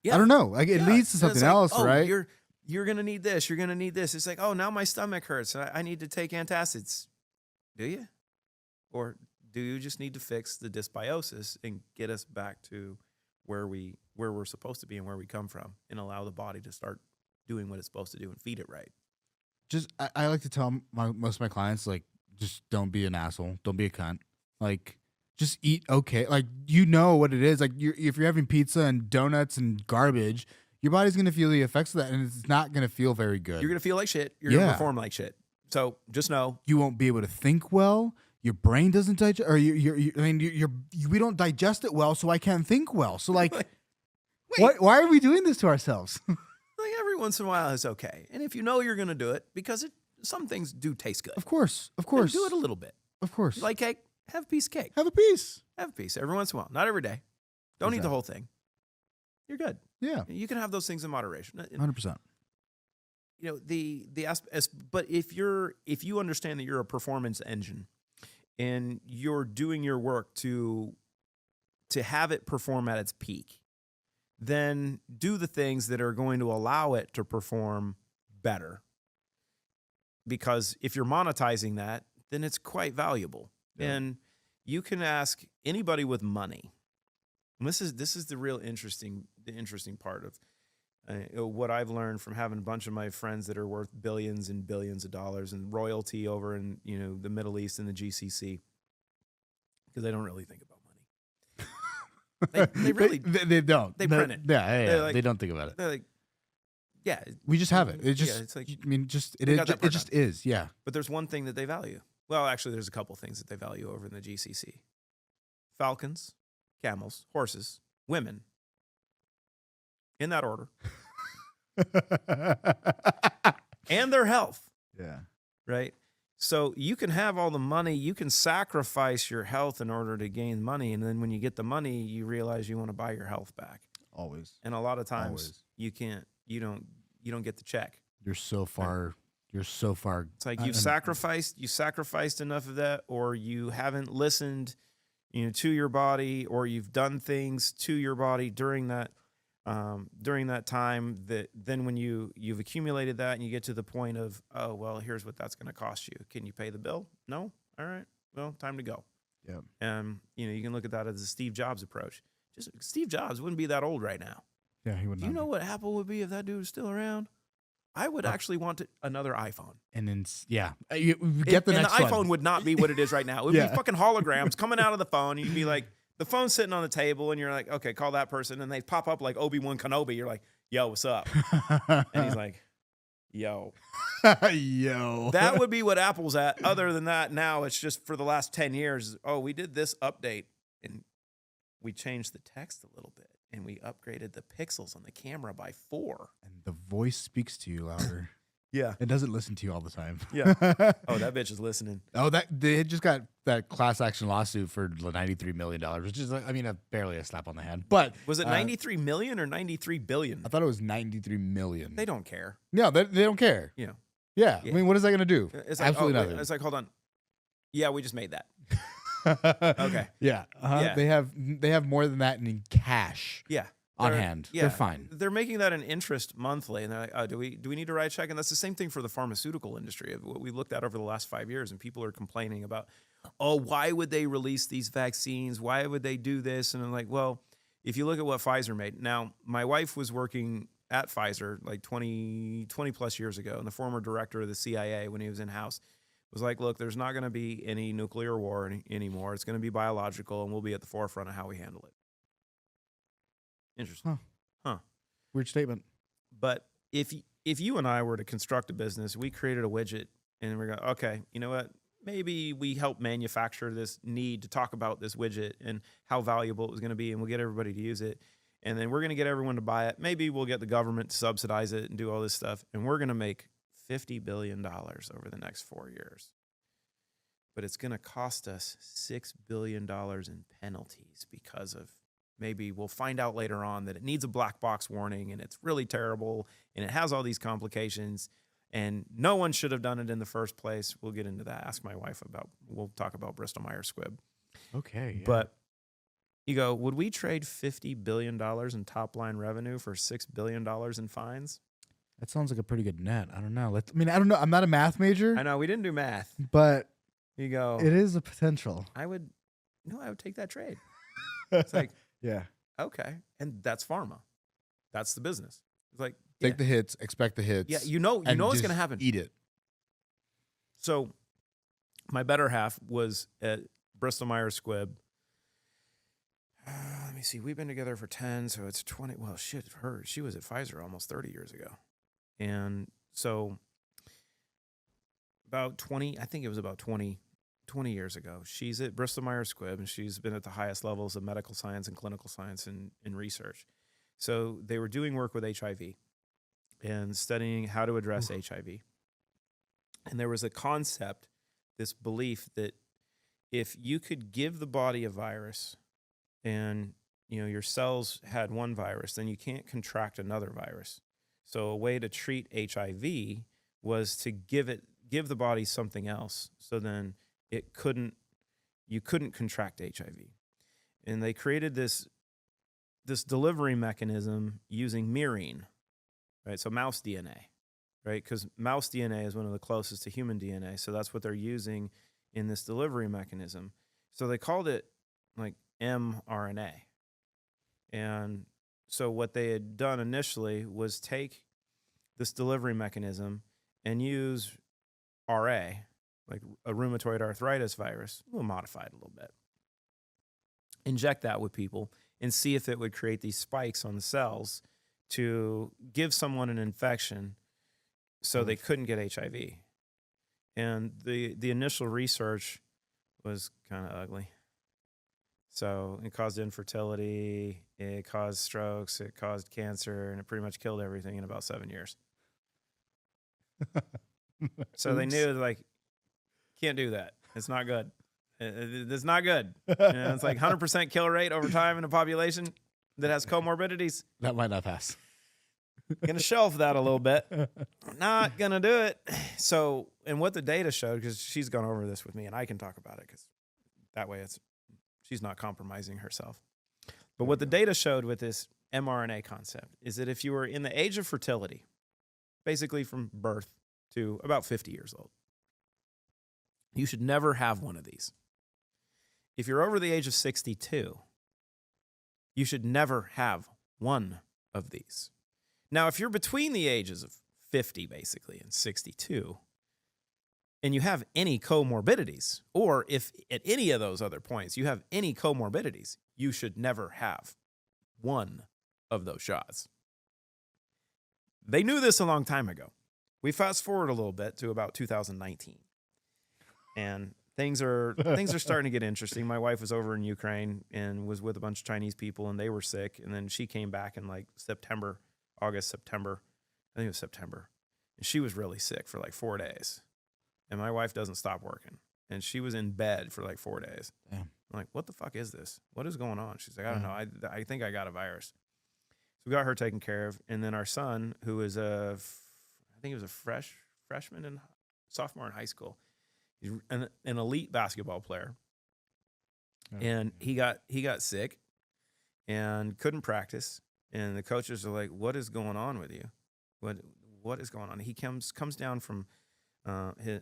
Speaker 2: Yeah. I don't know. Like it leads to something else, right?
Speaker 1: You're gonna need this. You're gonna need this. It's like, now my stomach hurts. I need to take antacids. Do you? Or do you just need to fix the dysbiosis and get us back to where we're supposed to be and where we come from, and allow the body to start doing what it's supposed to do and feed it right?
Speaker 2: I like to tell most of my clients, like, just don't be an asshole. Don't be a cunt. Like, just eat okay. Like, what it is. Like, if you're having pizza and donuts and garbage, your body's going to feel the effects of that, and it's not going to feel very good.
Speaker 1: You're going to feel like shit. You're going to perform like shit. So just know.
Speaker 2: You won't be able to think well. Your brain doesn't digest, or we don't digest it well, so I can't think well. So, like, why are we doing this to ourselves?
Speaker 1: Like, every once in a while is okay. And if you're going to do it, because some things do taste good.
Speaker 2: Of course.
Speaker 1: Then do it a little bit.
Speaker 2: Of course.
Speaker 1: You like cake? Have a piece of cake.
Speaker 2: Have a piece.
Speaker 1: Have a piece every once in a while. Not every day. Don't eat the whole thing. You're good.
Speaker 2: Yeah.
Speaker 1: You can have those things in moderation.
Speaker 2: 100%.
Speaker 1: But if you understand that you're a performance engine and you're doing your work to have it perform at its peak, then do the things that are going to allow it to perform better. Because if you're monetizing that, then it's quite valuable. Yeah. And you can ask anybody with money. And this is the real interesting part of what I've learned from having a bunch of my friends that are worth billions and billions of dollars and royalty over in the Middle East and the GCC, because they don't really think about money. They really
Speaker 2: they don't.
Speaker 1: they print it.
Speaker 2: Yeah.
Speaker 1: They're like-
Speaker 2: they don't think about it.
Speaker 1: they're like, yeah,
Speaker 2: We just have it. It just.
Speaker 1: yeah, it's like,
Speaker 2: I mean, just
Speaker 1: they got that
Speaker 2: it
Speaker 1: part
Speaker 2: just
Speaker 1: done.
Speaker 2: is. Yeah.
Speaker 1: but there's one thing that they value. Well, actually, there's a couple things that they value over in the GCC: falcons, camels, horses, women. In that order, and their health.
Speaker 2: Yeah.
Speaker 1: Right? So you can have all the money, you can sacrifice your health in order to gain money, and then when you get the money, you realize you want to buy your health back.
Speaker 2: Always.
Speaker 1: And a lot of times
Speaker 2: Always.
Speaker 1: you can't, you don't get the check.
Speaker 2: You're so far. You're so far.
Speaker 1: It's like you sacrificed enough of that, or you haven't listened, to your body, or you've done things to your body during that time that then when you've accumulated that and you get to the point of, oh, well, here's what that's going to cost you. Can you pay the bill? No? All right. Well, time to go.
Speaker 2: Yeah.
Speaker 1: And, you can look at that as the Steve Jobs approach. Just Steve Jobs wouldn't be that old right now.
Speaker 2: Yeah, he would.
Speaker 1: Do you know what Apple would be if that dude was still around? I would actually want another iPhone.
Speaker 2: And then you get the
Speaker 1: and
Speaker 2: next
Speaker 1: the
Speaker 2: one.
Speaker 1: iPhone would not be what it is right now. It would
Speaker 2: Yeah.
Speaker 1: be fucking holograms coming out of the phone. You'd be like, the phone's sitting on the table, and you're like, okay, call that person. And they pop up like Obi-Wan Kenobi. You're like, yo, what's up? And he's like, yo.
Speaker 2: Yo.
Speaker 1: That would be what Apple's at. Other than that, now it's just for the last 10 years, oh, we did this update, and we changed the text a little bit, and we upgraded the pixels on the camera by 4.
Speaker 2: And the voice speaks to you louder.
Speaker 1: Yeah.
Speaker 2: It doesn't listen to you all the time.
Speaker 1: Yeah. Oh, that bitch is listening.
Speaker 2: Oh, they just got that class action lawsuit for $93 million, which is, barely a slap on the hand. But
Speaker 1: Was it 93 million or 93 billion?
Speaker 2: I thought it was 93 million.
Speaker 1: They don't care.
Speaker 2: No, they don't care.
Speaker 1: Yeah.
Speaker 2: Yeah. I mean, what is that going to do?
Speaker 1: It's like,
Speaker 2: Absolutely
Speaker 1: wait,
Speaker 2: nothing.
Speaker 1: it's like, hold on. Yeah, we just made that. Okay.
Speaker 2: Yeah.
Speaker 1: Yeah.
Speaker 2: They have more than that in cash.
Speaker 1: Yeah.
Speaker 2: On hand.
Speaker 1: Yeah.
Speaker 2: They're fine.
Speaker 1: They're making that an interest monthly, and they're like, oh, do we need to write a check? And that's the same thing for the pharmaceutical industry of what we looked at over the last 5 years, and people are complaining about, oh, why would they release these vaccines? Why would they do this? And I'm like, well, if you look at what Pfizer made. Now, my wife was working at Pfizer like 20 plus years ago, and the former director of the CIA when he was in-house was like, look, there's not going to be any nuclear war anymore. It's going to be biological, and we'll be at the forefront of how we handle it. Interesting. Huh.
Speaker 2: Weird statement.
Speaker 1: But if you and I were to construct a business, we created a widget, and we're going, okay, you know what? Maybe we help manufacture this need to talk about this widget and how valuable it was going to be, and we'll get everybody to use it. And then we're going to get everyone to buy it. Maybe we'll get the government to subsidize it and do all this stuff. And we're going to make $50 billion over the next 4 years. But it's going to cost us $6 billion in penalties because of, maybe we'll find out later on that it needs a black box warning and it's really terrible and it has all these complications and no one should have done it in the first place. We'll get into that. Ask my wife we'll talk about Bristol Myers Squibb.
Speaker 2: Okay. Yeah.
Speaker 1: But you go, would we trade $50 billion in top line revenue for $6 billion in fines?
Speaker 2: That sounds like a pretty good net. I don't know. I don't know. I'm not a math major.
Speaker 1: I know we didn't do math.
Speaker 2: But
Speaker 1: You go,
Speaker 2: it is a potential.
Speaker 1: I would take that trade. It's like,
Speaker 2: Yeah.
Speaker 1: okay. And that's pharma. That's the business. It's like,
Speaker 2: Take the hits, expect the hits.
Speaker 1: yeah, you know
Speaker 2: and
Speaker 1: what's
Speaker 2: just
Speaker 1: going to happen.
Speaker 2: Eat it.
Speaker 1: So my better half was at Bristol Myers Squibb. Let me see. We've been together for 10, so it's 20. Well, shit, she was at Pfizer almost 30 years ago. And so about 20, I think it was about 20 years ago, she's at Bristol Myers Squibb, and she's been at the highest levels of medical science and clinical science and research. So they were doing work with HIV and studying how to address HIV. And there was a concept, this belief that if you could give the body a virus and your cells had one virus, then you can't contract another virus. So a way to treat HIV was to give the body something else, so then you couldn't contract HIV. And they created this delivery mechanism using murine, right? So mouse DNA, right? Because mouse DNA is one of the closest to human DNA. So that's what they're using in this delivery mechanism. So they called it like mRNA. And so what they had done initially was take this delivery mechanism and use RA, like a rheumatoid arthritis virus, we'll modify it a little bit, inject that with people, and see if it would create these spikes on the cells to give someone an infection so they couldn't get HIV. And the initial research was kind of ugly. So it caused infertility, it caused strokes, it caused cancer, and it pretty much killed everything in about 7 years. So they knew, like, can't do that. It's not good. It's not good. It's like 100% kill rate over time in a population that has comorbidities.
Speaker 2: That might not pass.
Speaker 1: Gonna shelf that a little bit. Not gonna do it. So, and what the data showed, because she's gone over this with me, and I can talk about it because that way she's not compromising herself. But what the data showed with this mRNA concept is that if you were in the age of fertility, basically from birth to about 50 years old, you should never have one of these. If you're over the age of 62, you should never have one of these. Now, if you're between the ages of 50, basically, and 62, and you have any comorbidities, or if at any of those other points you have any comorbidities, you should never have one of those shots. They knew this a long time ago. We fast forward a little bit to about 2019. And things are starting to get interesting. My wife was over in Ukraine and was with a bunch of Chinese people, and they were sick. And then she came back in like August, September. I think it was September. And she was really sick for like 4 days. And my wife doesn't stop working. And she was in bed for like 4 days.
Speaker 2: Damn.
Speaker 1: I'm like, what the fuck is this? What is going on? She's like, I don't know. I think I got a virus. So we got her taken care of. And then our son, who is I think he was a freshman and sophomore in high school. He's an elite basketball player. And he got sick and couldn't practice. And the coaches are like, what is going on with you? What is going on? He comes down from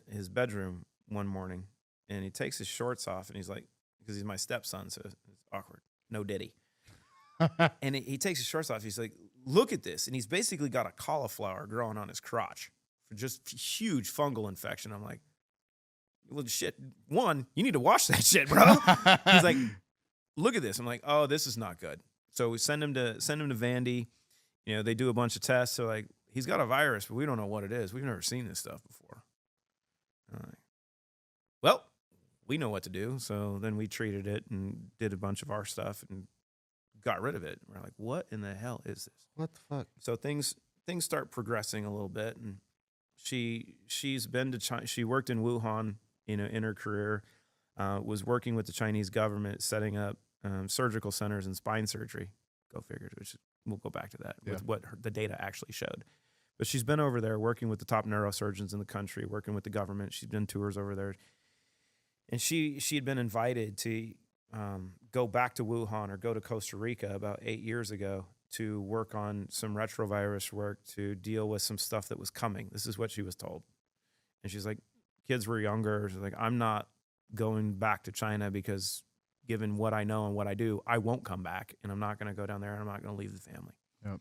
Speaker 1: his bedroom one morning, and he takes his shorts off, and he's like, because he's my stepson, so it's awkward. No diddy. And he takes his shorts off. He's like, look at this. And he's basically got a cauliflower growing on his crotch for just huge fungal infection. I'm like, well, shit, one, you need to wash that shit, bro. He's like, look at this. I'm like, oh, this is not good. So we send him to Vandy. You know, they do a bunch of tests. So like, he's got a virus, but we don't know what it is. We've never seen this stuff before. Well, we know what to do. So then we treated it and did a bunch of our stuff and got rid of it. We're like, what in the hell is this?
Speaker 2: What the fuck?
Speaker 1: So things start progressing a little bit, and she's been to China. She worked in Wuhan, you know, in her career, was working with the Chinese government, setting up surgical centers and spine surgery. Go figure, which we'll go back to that with what the data actually showed. But she's been over there working with the top neurosurgeons in the country, working with the government. She's done tours over there. And she had been invited to go back to Wuhan or go to Costa Rica about 8 years ago to work on some retrovirus work to deal with some stuff that was coming. This is what she was told. And she's like, kids were younger. She's like, I'm not going back to China because given what I know and what I do, I won't come back, and I'm not going to go down there, and I'm not going to leave the family.
Speaker 2: Yep.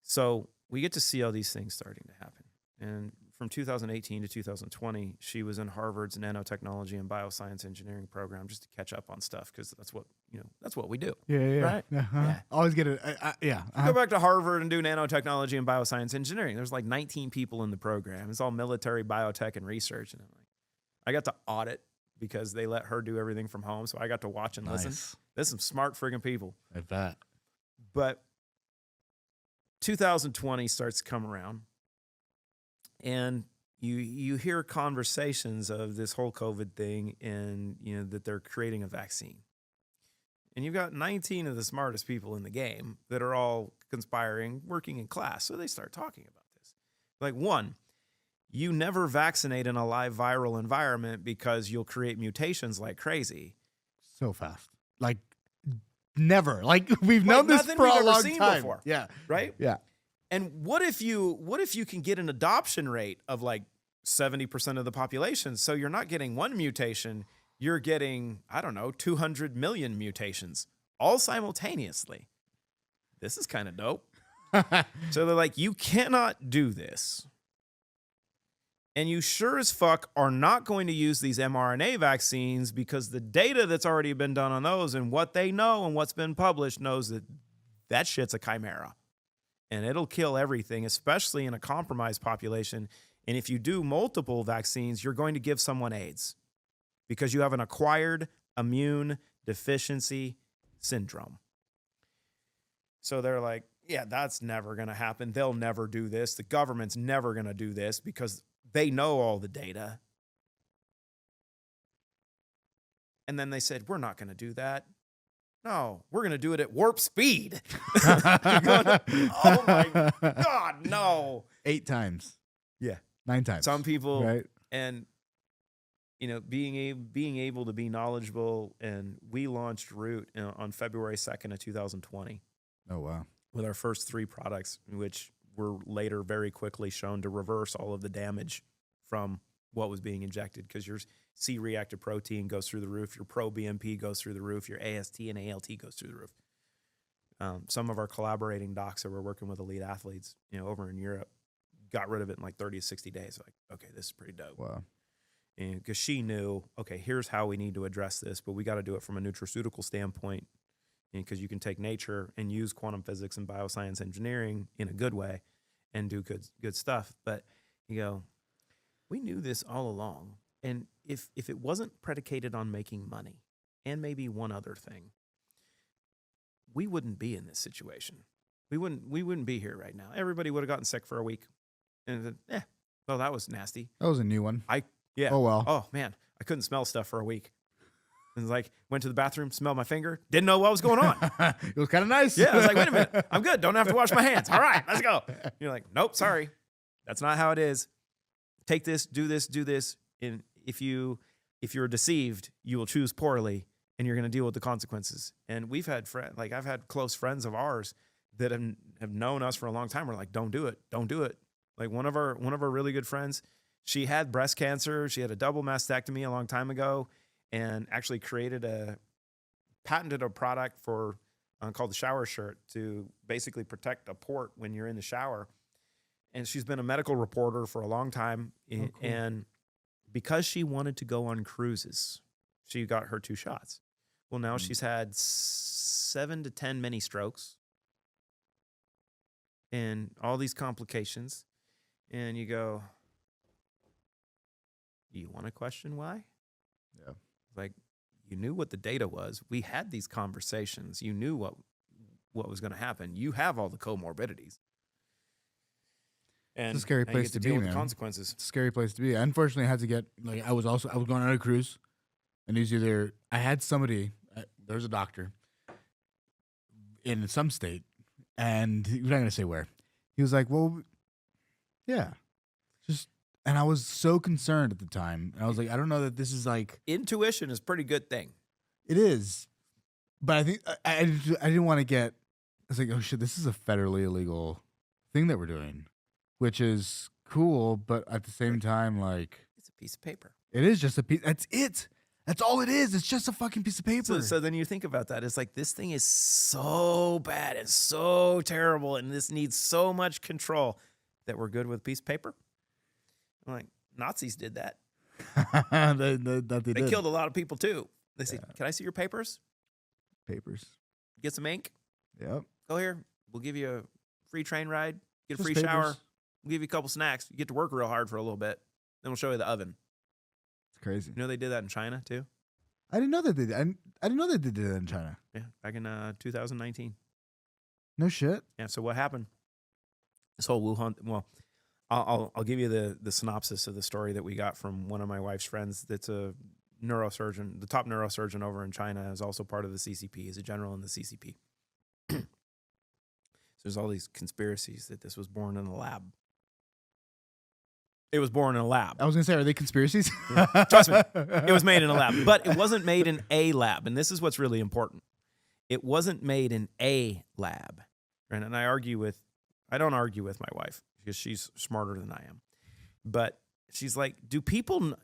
Speaker 1: So we get to see all these things starting to happen. And from 2018 to 2020, she was in Harvard's nanotechnology and bioscience engineering program just to catch up on stuff, because that's what we do.
Speaker 2: Yeah.
Speaker 1: Right? Yeah.
Speaker 2: Always get it.
Speaker 1: Go back to Harvard and do nanotechnology and bioscience engineering. There's like 19 people in the program. It's all military, biotech, and research. And I got to audit because they let her do everything from home. So I got to watch and listen. There's some smart friggin' people.
Speaker 2: I bet.
Speaker 1: But 2020 starts to come around, and you hear conversations of this whole COVID thing, and you know that they're creating a vaccine. And you've got 19 of the smartest people in the game that are all conspiring, working in class. So they start talking about this. Like, one, you never vaccinate in a live viral environment because you'll create mutations like crazy.
Speaker 2: So fast. Like, never. Like, we've known this for a long time.
Speaker 1: Before,
Speaker 2: yeah.
Speaker 1: Right?
Speaker 2: Yeah.
Speaker 1: And what if you can get an adoption rate of like 70% of the population? So you're not getting one mutation, you're getting, I don't know, 200 million mutations all simultaneously. This is kind of dope. So they're like, you cannot do this And you sure as fuck are not going to use these mRNA vaccines because the data that's already been done on those and what they know and what's been published knows that that shit's a chimera. And it'll kill everything, especially in a compromised population. And if you do multiple vaccines, you're going to give someone AIDS because you have an acquired immune deficiency syndrome. So they're like, yeah, that's never going to happen. They'll never do this. The government's never going to do this because they know all the data. And then they said, we're not going to do that. No, we're going to do it at warp speed. You're going, oh my God, no.
Speaker 2: 8 times.
Speaker 1: Yeah.
Speaker 2: 9 times.
Speaker 1: Some people,
Speaker 2: right?
Speaker 1: And, you know, being able to be knowledgeable. And we launched Root on February 2nd of 2020.
Speaker 2: Oh, wow.
Speaker 1: With our first 3 products, which were later very quickly shown to reverse all of the damage from what was being injected, because your C-reactive protein goes through the roof, your pro-BMP goes through the roof, your AST and ALT goes through the roof. Some of our collaborating docs that were working with elite athletes, you know, over in Europe, got rid of it in like 30 to 60 days. Like, okay, this is pretty dope.
Speaker 2: Wow.
Speaker 1: And because she knew, okay, here's how we need to address this, but we got to do it from a nutraceutical standpoint, because you can take nature and use quantum physics and bioscience engineering in a good way and do good stuff. But you go, we knew this all along. And if it wasn't predicated on making money and maybe one other thing, we wouldn't be in this situation. We wouldn't be here right now. Everybody would have gotten sick for a week. And then, well, that was nasty.
Speaker 2: That was a new one.
Speaker 1: Yeah.
Speaker 2: Oh, well.
Speaker 1: Oh, man. I couldn't smell stuff for a week. And like, went to the bathroom, smelled my finger, didn't know what was going on.
Speaker 2: It was kind of nice.
Speaker 1: Yeah, I was like, wait a minute, I'm good. Don't have to wash my hands. All right, let's go. You're like, nope, sorry. That's not how it is. Take this, do this, do this. And if you're deceived, you will choose poorly and you're going to deal with the consequences. And we've had I've had close friends of ours that have known us for a long time. We're like, don't do it. Don't do it. Like one of our really good friends, she had breast cancer. She had a double mastectomy a long time ago, and actually patented a product for called the shower shirt to basically protect a port when you're in the shower. And she's been a medical reporter for a long time.
Speaker 2: Oh, cool.
Speaker 1: And because she wanted to go on cruises, she got her 2 shots. Well, now she's had 7 to 10 mini strokes and all these complications. And you go, you want to question why?
Speaker 2: Yeah.
Speaker 1: Like, you knew what the data was. We had these conversations. You knew what was going to happen. You have all the comorbidities. And
Speaker 2: it's a scary
Speaker 1: now you
Speaker 2: place
Speaker 1: get
Speaker 2: to
Speaker 1: deal
Speaker 2: be,
Speaker 1: with
Speaker 2: man.
Speaker 1: the consequences.
Speaker 2: It's a scary place to be. Unfortunately, I had to get, I was going on a cruise, and it was either, I had somebody, there's a doctor in some state, and we're not going to say where. He was like, well, yeah, and I was so concerned at the time. And I was like, I don't know that this is like.
Speaker 1: Intuition is a pretty good thing.
Speaker 2: It is. But I think I didn't want to get. I was like, oh shit, this is a federally illegal thing that we're doing, which is cool. But at the same time, like.
Speaker 1: It's a piece of paper.
Speaker 2: It is just a piece. That's it. That's all it is. It's just a fucking piece of paper.
Speaker 1: So then you think about that. It's like, this thing is so bad and so terrible, and this needs so much control that we're good with a piece of paper. I'm like, Nazis did that. They killed a lot of people too. They said, can I see your papers?
Speaker 2: Papers.
Speaker 1: Get some ink?
Speaker 2: Yep.
Speaker 1: Go here. We'll give you a free train ride. Get a
Speaker 2: Just
Speaker 1: free
Speaker 2: papers.
Speaker 1: shower. We'll give you a couple snacks. You get to work real hard for a little bit. Then we'll show you the oven.
Speaker 2: It's crazy.
Speaker 1: You know they did that in China too?
Speaker 2: I didn't know that they did. I didn't know they did that in China.
Speaker 1: Yeah, back in 2019.
Speaker 2: No shit.
Speaker 1: Yeah, so what happened? This whole Wuhan, well, I'll give you the synopsis of the story that we got from one of my wife's friends that's a neurosurgeon. The top neurosurgeon over in China is also part of the CCP. He's a general in the CCP. So there's all these conspiracies that this was born in a lab. It was born in a lab.
Speaker 2: I was going to say, are they conspiracies?
Speaker 1: Yeah. Trust me, it was made in a lab. But it wasn't made in a lab. And this is what's really important. It wasn't made in a lab. Right? And I don't argue with my wife because she's smarter than I am. But she's like, do people,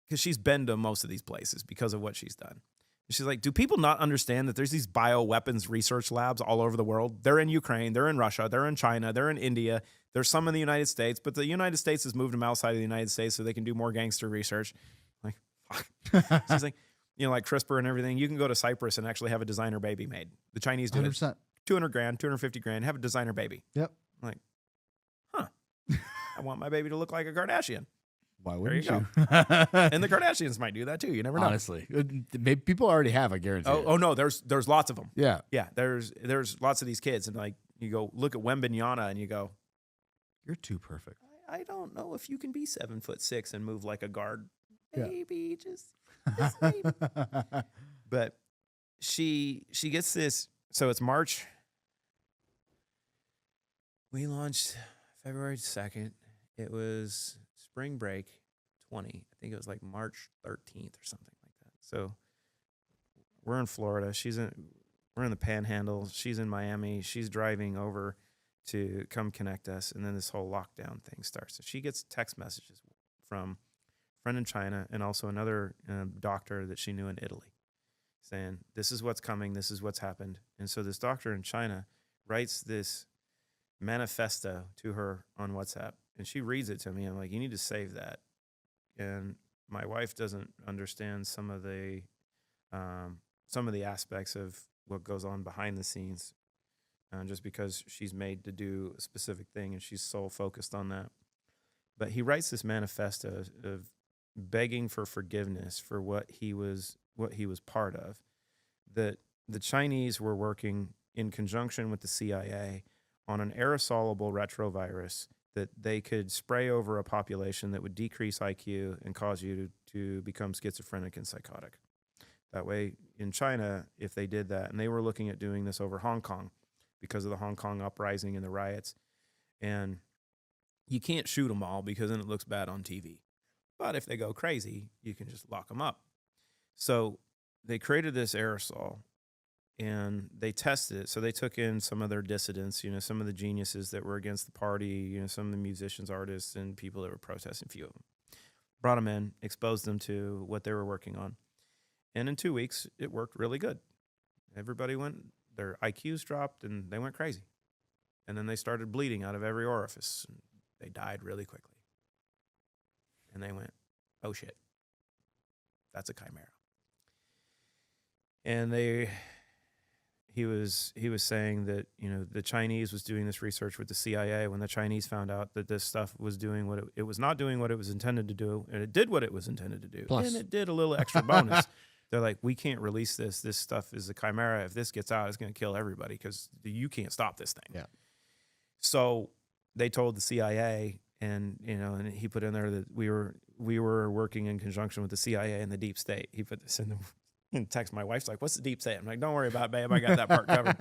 Speaker 1: because she's been to most of these places because of what she's done. She's like, do people not understand that there's these bioweapons research labs all over the world? They're in Ukraine, they're in Russia, they're in China, they're in India. There's some in the United States, but the United States has moved them outside of the United States so they can do more gangster research. Like, fuck. She's like, like CRISPR and everything. You can go to Cyprus and actually have a designer baby made. The Chinese do it.
Speaker 2: 100%.
Speaker 1: 200 grand, 250 grand, have a designer baby.
Speaker 2: Yep.
Speaker 1: I'm like, huh. I want my baby to look like a Kardashian.
Speaker 2: Why wouldn't
Speaker 1: you
Speaker 2: you?
Speaker 1: And the Kardashians might do that too. You never know.
Speaker 2: Honestly, maybe people already have. I guarantee.
Speaker 1: Oh no, there's lots of them.
Speaker 2: Yeah.
Speaker 1: Yeah, there's lots of these kids, and like you go look at Wembenyana and you go,
Speaker 2: You're too perfect.
Speaker 1: I don't know if you can be 7'6" and move like a guard.
Speaker 2: Yeah.
Speaker 1: Maybe just maybe. But she gets this. So it's March. We launched February 2nd. It was spring break 20. I think it was like March 13th or something like that. So we're in Florida. We're in the Panhandle. She's in Miami. She's driving over to come connect us. And then this whole lockdown thing starts. So she gets text messages from a friend in China and also another doctor that she knew in Italy saying, this is what's coming. This is what's happened. And so this doctor in China writes this manifesto to her on WhatsApp. And she reads it to me. I'm like, you need to save that. And my wife doesn't understand some of the aspects of what goes on behind the scenes, just because she's made to do a specific thing and she's so focused on that. But he writes this manifesto of begging for forgiveness for what he was part of. That the Chinese were working in conjunction with the CIA on an aerosolable retrovirus that they could spray over a population that would decrease IQ and cause you to become schizophrenic and psychotic. That way, in China, if they did that, and they were looking at doing this over Hong Kong because of the Hong Kong uprising and the riots, and you can't shoot them all because then it looks bad on TV. But if they go crazy, you can just lock them up. So they created this aerosol, and they tested it. So they took in some of their dissidents, some of the geniuses that were against the party, some of the musicians, artists, and people that were protesting, a few of them. Brought them in, exposed them to what they were working on. And in 2 weeks, it worked really good. Everybody their IQs dropped, and they went crazy. And then they started bleeding out of every orifice. And they died really quickly. And they went, oh, shit, that's a chimera. And he was saying that, the Chinese was doing this research with the CIA when the Chinese found out that this stuff was doing what it was not doing what it was intended to do, and it did what it was intended to do.
Speaker 2: Plus.
Speaker 1: And it did a little extra bonus. They're like, we can't release this. This stuff is a chimera. If this gets out, it's going to kill everybody because you can't stop this thing.
Speaker 2: Yeah.
Speaker 1: So they told the CIA, and and he put in there that we were working in conjunction with the CIA and the deep state. He put this in and text my wife's like, what's the deep state? I'm like, don't worry about it, babe. I got that part covered.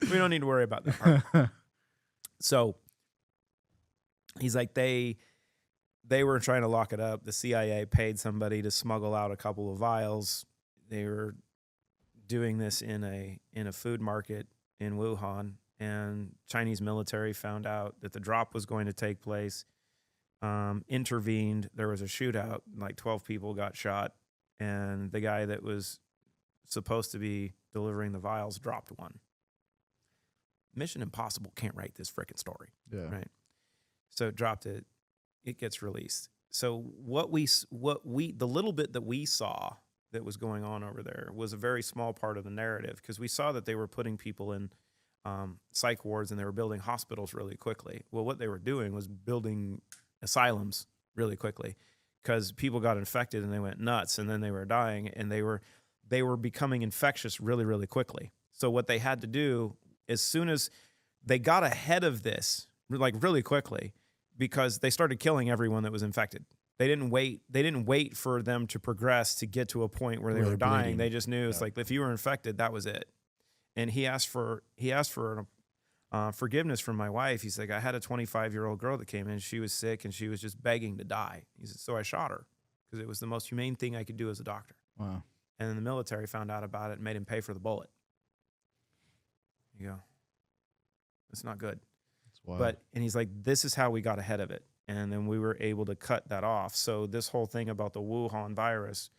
Speaker 1: We don't need to worry about that part. So he's like, they were trying to lock it up. The CIA paid somebody to smuggle out a couple of vials. They were doing this in a food market in Wuhan, and Chinese military found out that the drop was going to take place, intervened. There was a shootout, like 12 people got shot. And the guy that was supposed to be delivering the vials dropped one. Mission Impossible can't write this freaking story.
Speaker 2: Yeah.
Speaker 1: Right. So dropped it. It gets released. So the little bit that we saw that was going on over there was a very small part of the narrative, because we saw that they were putting people in psych wards and they were building hospitals really quickly. Well, what they were doing was building asylums really quickly, because people got infected and they went nuts, and then they were dying, and they were becoming infectious really, really quickly. So what they had to do, as soon as they got ahead of this, like really quickly, because they started killing everyone that was infected. They didn't wait for them to progress to get to a point where they were dying.
Speaker 2: Bleeding.
Speaker 1: They just knew it's like, if you were infected, that was it. And he asked for forgiveness from my wife. He's like, I had a 25-year-old girl that came in. She was sick and she was just begging to die. He said, so I shot her because it was the most humane thing I could do as a doctor.
Speaker 2: Wow.
Speaker 1: And then the military found out about it and made him pay for the bullet. You go, that's not good.
Speaker 2: That's wild.
Speaker 1: And he's like, this is how we got ahead of it. And then we were able to cut that off. So this whole thing about the Wuhan virus,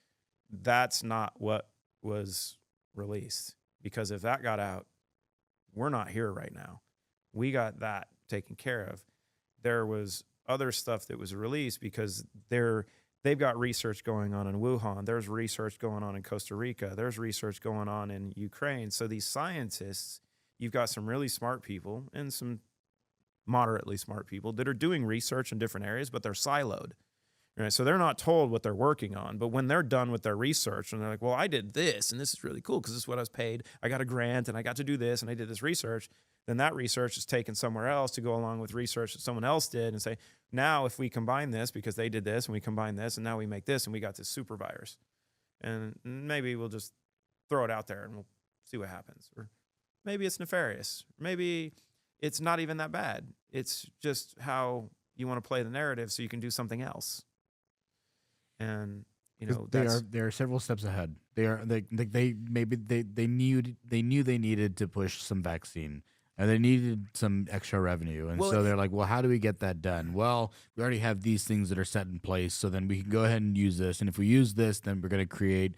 Speaker 1: that's not what was released, because if that got out, we're not here right now. We got that taken care of. There was other stuff that was released because they've got research going on in Wuhan. There's research going on in Costa Rica. There's research going on in Ukraine. So these scientists, you've got some really smart people and some moderately smart people that are doing research in different areas, but they're siloed. Right? So they're not told what they're working on. But when they're done with their research and they're like, well, I did this and this is really cool because this is what I was paid. I got a grant and I got to do this and I did this research. Then that research is taken somewhere else to go along with research that someone else did and say, now if we combine this because they did this and we combine this and now we make this and we got this super virus. And maybe we'll just throw it out there and we'll see what happens. Or maybe it's nefarious. Maybe it's not even that bad. It's just how you want to play the narrative so you can do something else. And you know
Speaker 2: they are several steps ahead. They knew they needed to push some vaccine and they needed some extra revenue, and so they're like, well, how do we get that done? Well, we already have these things that are set in place, so then we can go ahead and use this. And if we use this, then we're going to create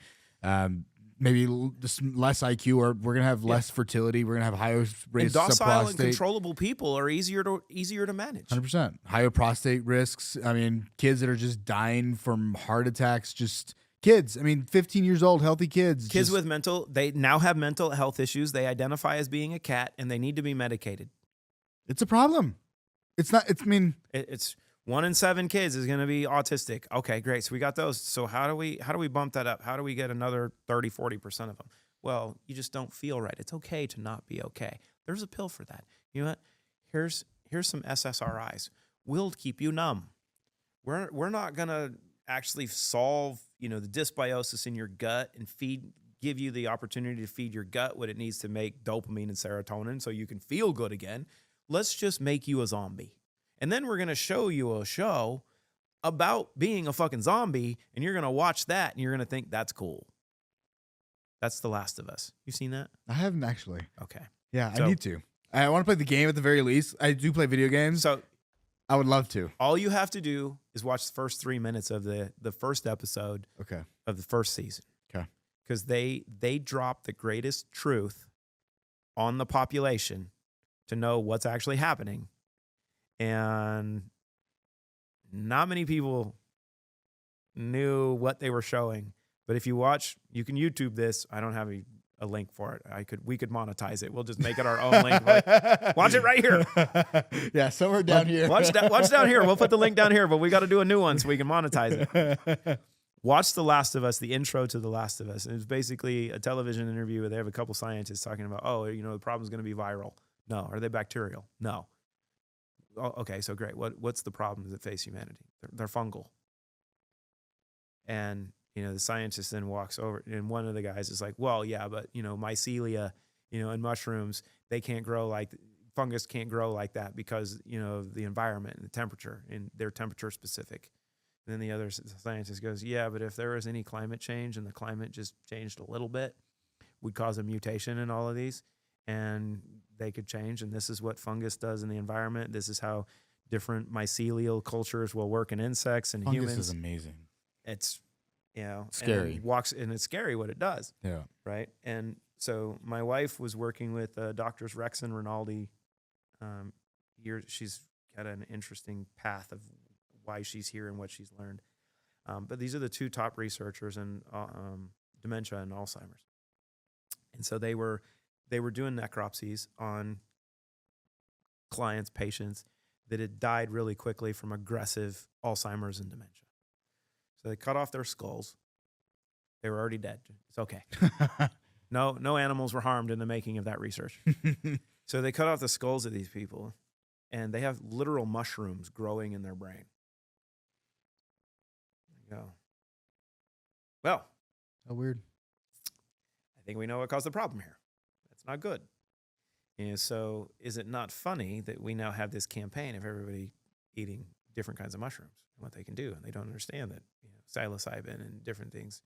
Speaker 2: maybe less IQ, or we're going to have less fertility. We're going to have higher rates of
Speaker 1: docile
Speaker 2: prostate.
Speaker 1: and controllable people are easier to manage.
Speaker 2: 100%. Higher prostate risks. I mean, kids that are just dying from heart attacks, just kids. I mean, 15 years old, healthy kids.
Speaker 1: Kids with they now have mental health issues. They identify as being a cat and they need to be medicated.
Speaker 2: It's a problem. It's not,
Speaker 1: It's 1 in 7 kids is going to be autistic. Okay, great. So we got those. So how do we bump that up? How do we get another 30, 40% of them? Well, you just don't feel right. It's okay to not be okay. There's a pill for that. You know what? Here's some SSRIs. We'll keep you numb. We're not going to actually solve, the dysbiosis in your gut and give you the opportunity to feed your gut what it needs to make dopamine and serotonin so you can feel good again. Let's just make you a zombie. And then we're going to show you a show about being a fucking zombie, and you're going to watch that, and you're going to think that's cool. That's The Last of Us. You seen that?
Speaker 2: I haven't actually.
Speaker 1: Okay.
Speaker 2: Yeah, I need to. I want to play the game at the very least. I do play video games.
Speaker 1: So
Speaker 2: I would love to.
Speaker 1: all you have to do is watch the first 3 minutes of the first episode of the first season.
Speaker 2: Okay.
Speaker 1: Because they drop the greatest truth on the population to know what's actually happening. And not many people knew what they were showing. But if you watch, you can YouTube this. I don't have a link for it. We could monetize it. We'll just make it our own link. Watch it right here.
Speaker 2: Yeah, somewhere down here.
Speaker 1: Watch down here. We'll put the link down here, but we got to do a new one so we can monetize it. Watch The Last of Us, the intro to The Last of Us. It was basically a television interview where they have a couple scientists talking about, the problem's going to be viral. No. Are they bacterial? No. Oh, okay, so great. What's the problems that face humanity? They're fungal. And the scientist then walks over, and one of the guys is like, well, yeah, but mycelia, and mushrooms, they can't grow fungus can't grow like that because of the environment and the temperature, and they're temperature specific. And then the other scientist goes, yeah, but if there was any climate change and the climate just changed a little bit, would cause a mutation in all of these, and they could change. And this is what fungus does in the environment. This is how different mycelial cultures will work in insects and humans.
Speaker 2: Fungus is amazing.
Speaker 1: It's,
Speaker 2: scary.
Speaker 1: And it's scary what it does.
Speaker 2: Yeah.
Speaker 1: Right. And so my wife was working with Doctors Rex and Rinaldi. She's got an interesting path of why she's here and what she's learned. But these are the two top researchers in dementia and Alzheimer's. And so they were doing necropsies on patients that had died really quickly from aggressive Alzheimer's and dementia. So they cut off their skulls. They were already dead. It's okay. No animals were harmed in the making of that research. So they cut off the skulls of these people, and they have literal mushrooms growing in their brain. There you go. Well.
Speaker 2: How weird.
Speaker 1: I think we know what caused the problem here. That's not good. And so is it not funny that we now have this campaign of everybody eating different kinds of mushrooms and what they can do? And they don't understand that psilocybin and different things,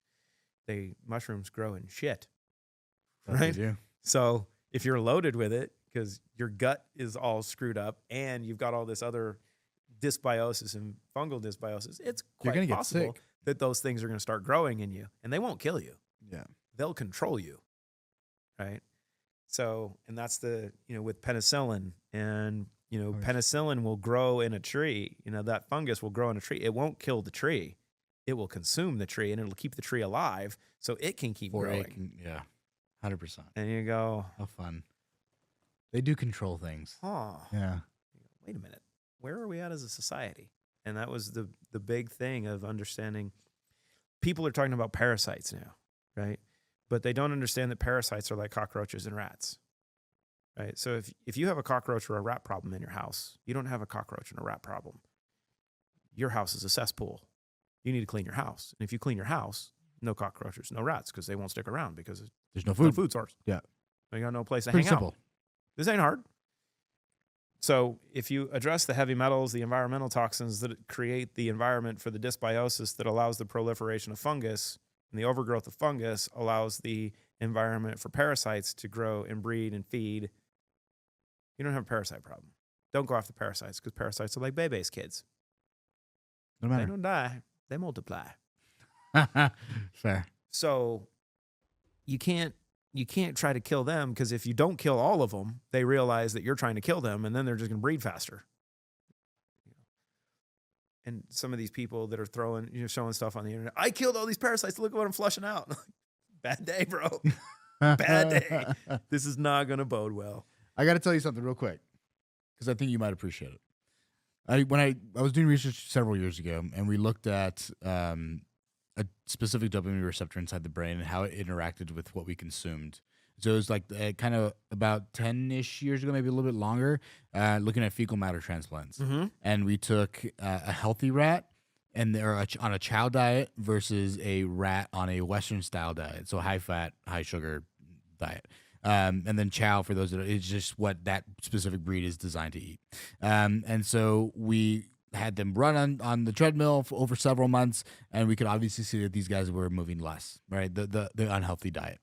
Speaker 1: mushrooms grow in shit. Right? So if you're loaded with it because your gut is all screwed up and you've got all this other dysbiosis and fungal dysbiosis, it's quite possible that those things are going to start growing in you, and they won't kill you.
Speaker 2: Yeah.
Speaker 1: they'll control you, right? So, and that's with penicillin, and penicillin will grow in a tree. That fungus will grow in a tree. It won't kill the tree. It will consume the tree, and it'll keep the tree alive so it can keep growing.
Speaker 2: 100%.
Speaker 1: And you go,
Speaker 2: how fun. They do control things.
Speaker 1: oh,
Speaker 2: Yeah.
Speaker 1: Wait a minute. Where are we at as a society? And that was the big thing of understanding. People are talking about parasites now, right? But they don't understand that parasites are like cockroaches and rats, right? So if you have a cockroach or a rat problem in your house, you don't have a cockroach and a rat problem. Your house is a cesspool. You need to clean your house. And if you clean your house, no cockroaches, no rats, because they won't stick around because
Speaker 2: there's no food.
Speaker 1: No food source.
Speaker 2: Yeah.
Speaker 1: You got no place to
Speaker 2: Pretty
Speaker 1: hang
Speaker 2: simple.
Speaker 1: out. This ain't hard. So if you address the heavy metals, the environmental toxins that create the environment for the dysbiosis that allows the proliferation of fungus, and the overgrowth of fungus allows the environment for parasites to grow and breed and feed, you don't have a parasite problem. Don't go after parasites, because parasites are like Bebe's kids.
Speaker 2: No
Speaker 1: They
Speaker 2: matter.
Speaker 1: don't die. They multiply.
Speaker 2: Fair.
Speaker 1: So you can't try to kill them, because if you don't kill all of them, they realize that you're trying to kill them, and then they're just going to breed faster. And some of these people that are showing stuff on the internet, I killed all these parasites. Look at what I'm flushing out. Bad day, bro. Bad day. This is not going to bode well.
Speaker 2: I got to tell you something real quick, because I think you might appreciate it. When I was doing research several years ago, and we looked at a specific dopamine receptor inside the brain and how it interacted with what we consumed. So it was like kind of about 10-ish years ago, maybe a little bit longer, looking at fecal matter transplants.
Speaker 1: Mm-hmm.
Speaker 2: And we took a healthy rat and they're on a chow diet versus a rat on a Western style diet. So high fat, high sugar diet. And then chow, for those that it's just what that specific breed is designed to eat. And so we had them run on the treadmill for over several months, and we could obviously see that these guys were moving less, right? The unhealthy diet.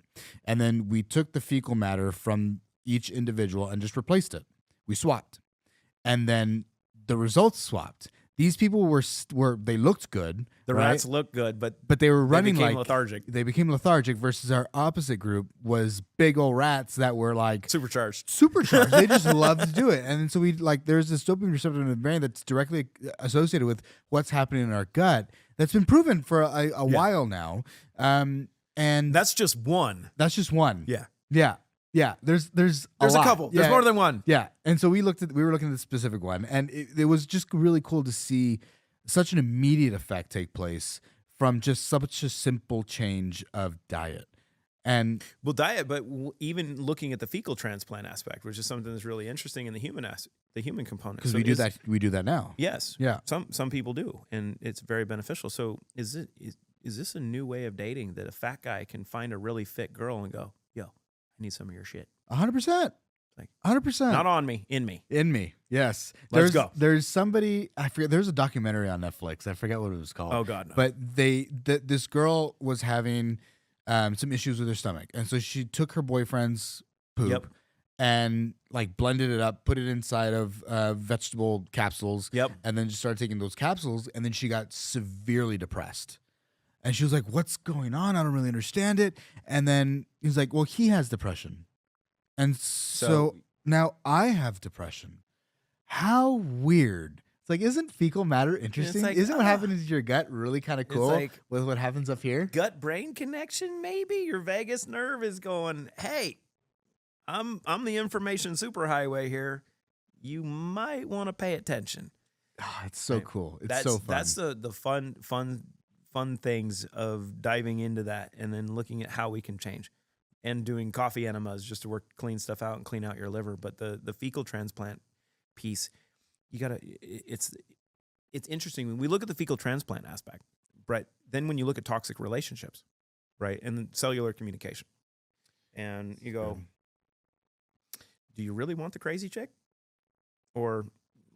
Speaker 2: And then we took the fecal matter from each individual and just replaced it. We swapped. And then the results swapped. These people they looked good.
Speaker 1: The
Speaker 2: right?
Speaker 1: rats looked good, but
Speaker 2: they were running
Speaker 1: became
Speaker 2: like
Speaker 1: lethargic.
Speaker 2: They became lethargic versus our opposite group was big old rats that were like
Speaker 1: Supercharged.
Speaker 2: They just loved to do it. And so there's this dopamine receptor in the brain that's directly associated with what's happening in our gut that's been proven for a while now. And
Speaker 1: that's just one.
Speaker 2: That's just one.
Speaker 1: Yeah.
Speaker 2: Yeah. Yeah, there's
Speaker 1: a couple. There's more than one.
Speaker 2: Yeah, and so we were looking at the specific one, and it was just really cool to see such an immediate effect take place from just such a simple change of diet. And
Speaker 1: diet, but even looking at the fecal transplant aspect, which is something that's really interesting in the human component,
Speaker 2: because we do that now.
Speaker 1: Yes.
Speaker 2: Yeah.
Speaker 1: Some people do, and it's very beneficial. So is this a new way of dating, that a fat guy can find a really fit girl and go, yo, I need some of your shit?
Speaker 2: 100%.
Speaker 1: Like
Speaker 2: 100%.
Speaker 1: Not on me, in me.
Speaker 2: In me, yes.
Speaker 1: Let's go.
Speaker 2: There's somebody, I forget, there's a documentary on Netflix. I forget what it was called.
Speaker 1: Oh, God, no.
Speaker 2: But this girl was having some issues with her stomach. And so she took her boyfriend's poop and like blended it up, put it inside of vegetable capsules.
Speaker 1: Yep.
Speaker 2: And then just started taking those capsules. And then she got severely depressed. And she was like, what's going on? I don't really understand it. And then he's like, well, he has depression. And so now I have depression. How weird. It's like, isn't fecal matter interesting?
Speaker 1: Like,
Speaker 2: isn't what happens in your gut really kind of cool
Speaker 1: like
Speaker 2: with what happens up here?
Speaker 1: Gut-brain connection, maybe? Your vagus nerve is going, hey, I'm the information superhighway here. You might want to pay attention.
Speaker 2: Oh, it's so cool. It's
Speaker 1: that's,
Speaker 2: so fun.
Speaker 1: That's the fun things of diving into that, and then looking at how we can change, and doing coffee enemas just to clean stuff out and clean out your liver. But the fecal transplant piece, it's interesting when we look at the fecal transplant aspect, right? Then when you look at toxic relationships, right, and cellular communication, and you go, do you really want the crazy chick? Or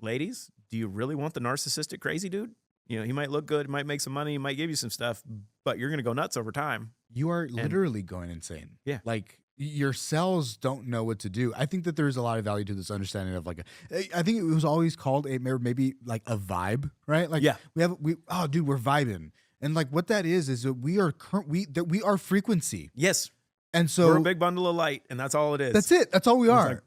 Speaker 1: ladies, do you really want the narcissistic crazy dude? He might look good, might make some money, might give you some stuff, but you're going to go nuts over time.
Speaker 2: You are literally going insane.
Speaker 1: Yeah.
Speaker 2: Like, your cells don't know what to do. I think that there's a lot of value to this understanding of I think it was always called maybe like a vibe, right? Like,
Speaker 1: yeah.
Speaker 2: we're vibing. And like what that is that we are frequency.
Speaker 1: Yes.
Speaker 2: And so
Speaker 1: We're a big bundle of light, and that's all it is.
Speaker 2: that's it. That's all we
Speaker 1: It's
Speaker 2: are.
Speaker 1: like-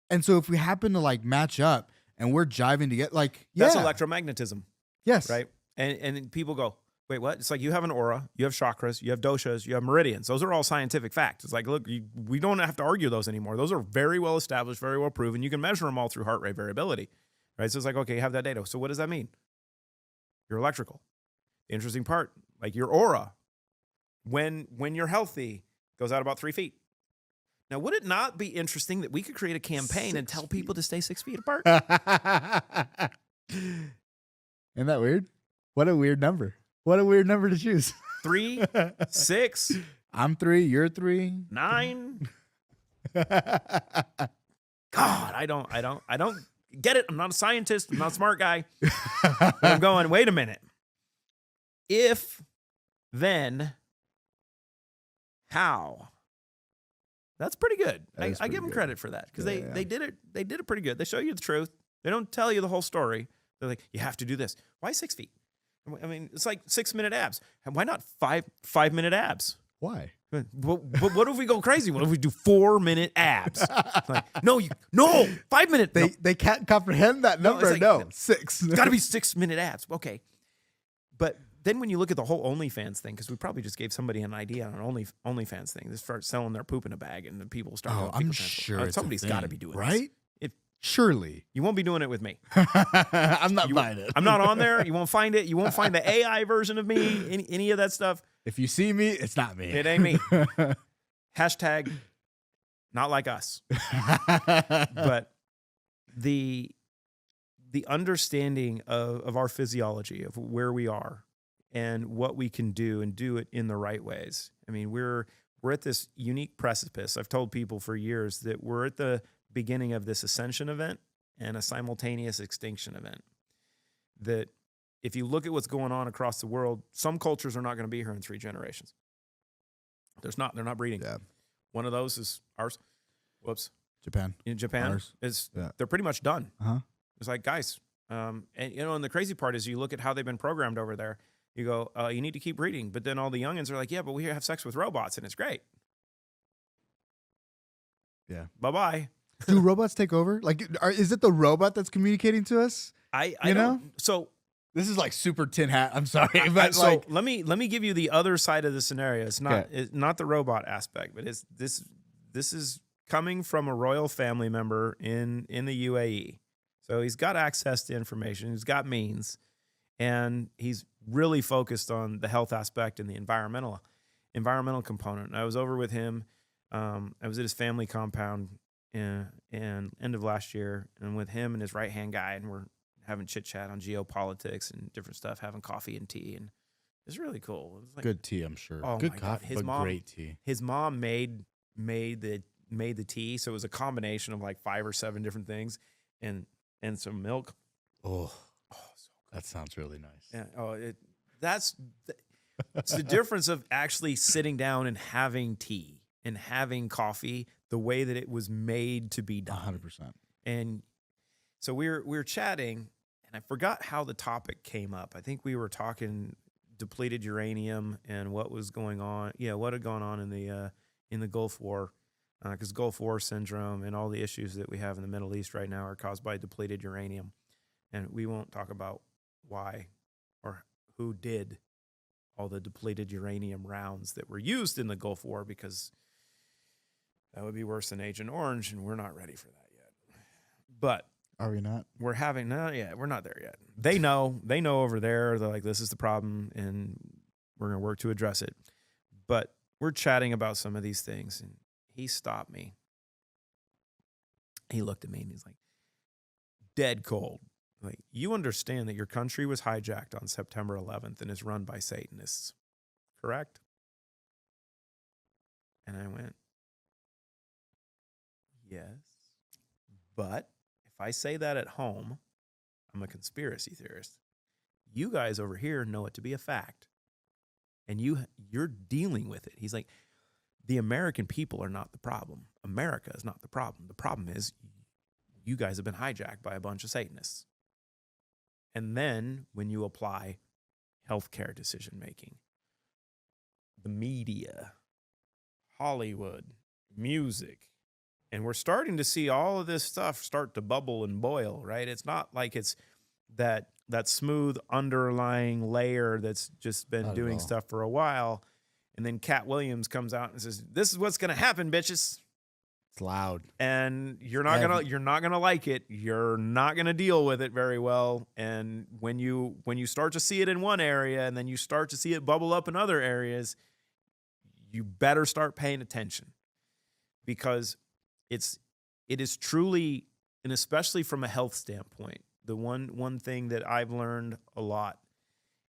Speaker 2: And so if we happen to like match up and we're jiving to get like,
Speaker 1: That's
Speaker 2: yeah,
Speaker 1: electromagnetism,
Speaker 2: yes,
Speaker 1: right? And people go, wait, what? It's like you have an aura, you have chakras, you have doshas, you have meridians. Those are all scientific facts. It's like, look, we don't have to argue those anymore. Those are very well established, very well proven. You can measure them all through heart rate variability, right? So it's like, okay, you have that data. So what does that mean? You're electrical. The interesting part, like your aura, when you're healthy, goes out about 3 feet. Now, would it not be interesting that we could create a campaign and tell people to stay 6 feet apart?
Speaker 2: Isn't that weird? What a weird number. What a weird number to choose.
Speaker 1: 3, 6,
Speaker 2: I'm 3, you're 3.
Speaker 1: 9. God, I don't get it. I'm not a scientist. I'm not a smart guy. But I'm going, wait a minute. If, then, how? That's pretty good.
Speaker 2: That is
Speaker 1: I
Speaker 2: pretty
Speaker 1: give them
Speaker 2: good.
Speaker 1: credit for that because
Speaker 2: Yeah.
Speaker 1: they did it. They did it pretty good. They show you the truth. They don't tell you the whole story. They're like, you have to do this. Why 6 feet? I mean, it's like 6-minute abs. And why not 5-minute abs?
Speaker 2: Why?
Speaker 1: But what if we go crazy? What if we do 4-minute abs? Like, no, 5-minute.
Speaker 2: They can't comprehend that
Speaker 1: No,
Speaker 2: number.
Speaker 1: it's like-
Speaker 2: 6.
Speaker 1: It's got to be 6-minute abs. Okay. But then when you look at the whole OnlyFans thing, because we probably just gave somebody an idea on an OnlyFans thing, they start selling their poop in a bag, and then people start.
Speaker 2: Oh,
Speaker 1: going,
Speaker 2: I'm
Speaker 1: people
Speaker 2: sure
Speaker 1: transfer.
Speaker 2: it's
Speaker 1: Somebody's got to be doing this.
Speaker 2: right.
Speaker 1: If
Speaker 2: Surely.
Speaker 1: you won't be doing it with me.
Speaker 2: I'm not
Speaker 1: You-
Speaker 2: buying it.
Speaker 1: I'm not on there. You won't find it. You won't find the AI version of me. Any of that stuff.
Speaker 2: If you see me, it's not me.
Speaker 1: It ain't me. Hashtag not like us. But the understanding of our physiology, of where we are and what we can do and do it in the right ways. I mean, we're at this unique precipice. I've told people for years that we're at the beginning of this ascension event and a simultaneous extinction event. That if you look at what's going on across the world, some cultures are not going to be here in 3 generations. They're not breeding.
Speaker 2: Yeah.
Speaker 1: One of those is ours. Whoops.
Speaker 2: Japan.
Speaker 1: In Japan,
Speaker 2: Ours. Yeah.
Speaker 1: they're pretty much done.
Speaker 2: Uh-huh.
Speaker 1: It's like, guys, and and the crazy part is you look at how they've been programmed over there. You go, you need to keep breeding, but then all the youngins are like, yeah, but we have sex with robots and it's great.
Speaker 2: Yeah.
Speaker 1: Bye-bye.
Speaker 2: Do robots take over? Like, is it the robot that's communicating to us?
Speaker 1: I
Speaker 2: You know?
Speaker 1: don't, so
Speaker 2: This is like super tin hat. I'm sorry,
Speaker 1: I-
Speaker 2: but
Speaker 1: so
Speaker 2: like,
Speaker 1: let me give you the other side of the scenario. It's not
Speaker 2: Okay.
Speaker 1: it's not the robot aspect, but it's this is coming from a royal family member in the UAE. So he's got access to information, he's got means, and he's really focused on the health aspect and the environmental component. I was over with him. I was at his family compound in end of last year, and with him and his right hand guy, and we're having chit chat on geopolitics and different stuff, having coffee and tea, and it's really cool. It was like,
Speaker 2: good tea, I'm sure.
Speaker 1: Oh
Speaker 2: Good
Speaker 1: my God,
Speaker 2: coffee,
Speaker 1: his
Speaker 2: but
Speaker 1: mom-
Speaker 2: great tea.
Speaker 1: his mom made the tea, so it was a combination of like 5 or 7 different things, and some milk.
Speaker 2: Oh,
Speaker 1: Oh, so
Speaker 2: that sounds really nice.
Speaker 1: yeah. Oh, it's the difference of actually sitting down and having tea and having coffee the way that it was made to be done.
Speaker 2: 100%.
Speaker 1: And so we were chatting, and I forgot how the topic came up. I think we were talking depleted uranium and what was going on. Yeah, what had gone on in the Gulf War, because Gulf War syndrome and all the issues that we have in the Middle East right now are caused by depleted uranium. And we won't talk about why or who did all the depleted uranium rounds that were used in the Gulf War, because that would be worse than Agent Orange, and we're not ready for that yet. But
Speaker 2: Are we not?
Speaker 1: we're not there yet. They know over there. They're like, this is the problem, and we're going to work to address it. But we're chatting about some of these things, and he stopped me. He looked at me, and he's like, dead cold. Like, you understand that your country was hijacked on September 11th and is run by Satanists, correct? And I went, yes. But if I say that at home, I'm a conspiracy theorist. You guys over here know it to be a fact. And you're dealing with it. He's like, the American people are not the problem. America is not the problem. The problem is you guys have been hijacked by a bunch of Satanists. And then when you apply healthcare decision making, the media, Hollywood, music. And we're starting to see all of this stuff start to bubble and boil, right? It's not like it's that smooth underlying layer that's just been
Speaker 2: Not at
Speaker 1: doing
Speaker 2: all.
Speaker 1: stuff for a while. And then Cat Williams comes out and says, "This is what's going to happen, bitches."
Speaker 2: It's loud.
Speaker 1: And you're not gonna like it. You're not gonna deal with it very well. And when you start to see it in one area and then you start to see it bubble up in other areas, you better start paying attention, because it is truly, and especially from a health standpoint, the one thing that I've learned a lot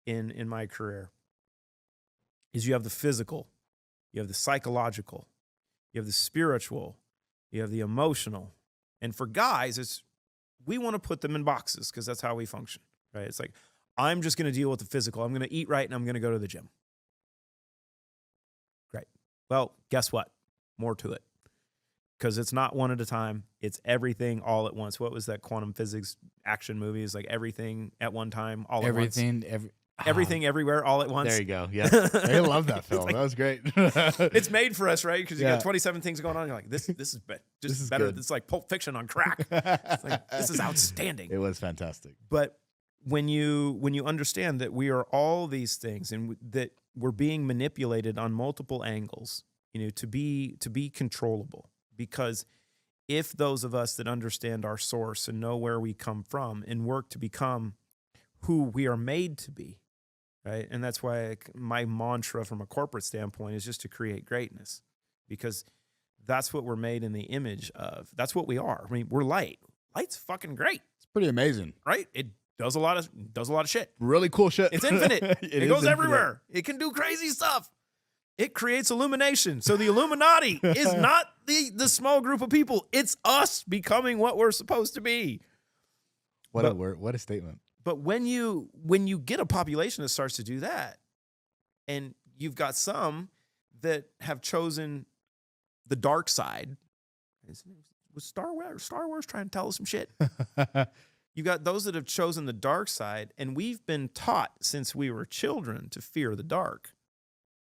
Speaker 1: in my career is you have the physical, you have the psychological, you have the spiritual, you have the emotional. And for guys, we want to put them in boxes because that's how we function, right? It's like, I'm just going to deal with the physical. I'm going to eat right and I'm going to go to the gym. Great. Well, guess what? More to it. Because it's not one at a time. It's everything all at once. What was that quantum physics action movie? It's like everything at one time, all at once. Everything everywhere all at once.
Speaker 2: There you go. Yeah. I love that film.
Speaker 1: Like,
Speaker 2: that was great.
Speaker 1: It's made for us, right? Because you
Speaker 2: Yeah.
Speaker 1: got 27 things going on. You're like, this is better.
Speaker 2: This is
Speaker 1: better.
Speaker 2: good.
Speaker 1: It's like Pulp Fiction on crack. It's like, this is outstanding.
Speaker 2: It was fantastic.
Speaker 1: But when you understand that we are all these things and that we're being manipulated on multiple angles, to be controllable, because if those of us that understand our source and know where we come from and work to become who we are made to be, right? And that's why my mantra from a corporate standpoint is just to create greatness, because that's what we're made in the image of. That's what we are. I mean, we're light. Light's fucking great,
Speaker 2: It's pretty amazing.
Speaker 1: right? It does a lot of shit.
Speaker 2: Really cool shit.
Speaker 1: It's infinite.
Speaker 2: It
Speaker 1: It
Speaker 2: is
Speaker 1: goes
Speaker 2: infinite.
Speaker 1: everywhere. It can do crazy stuff. It creates illumination. So the Illuminati is not the small group of people. It's us becoming what we're supposed to be.
Speaker 2: What a word. What a statement.
Speaker 1: But when you get a population that starts to do that, and you've got some that have chosen the dark side, was Star Wars trying to tell us some shit? You got those that have chosen the dark side, and we've been taught since we were children to fear the dark.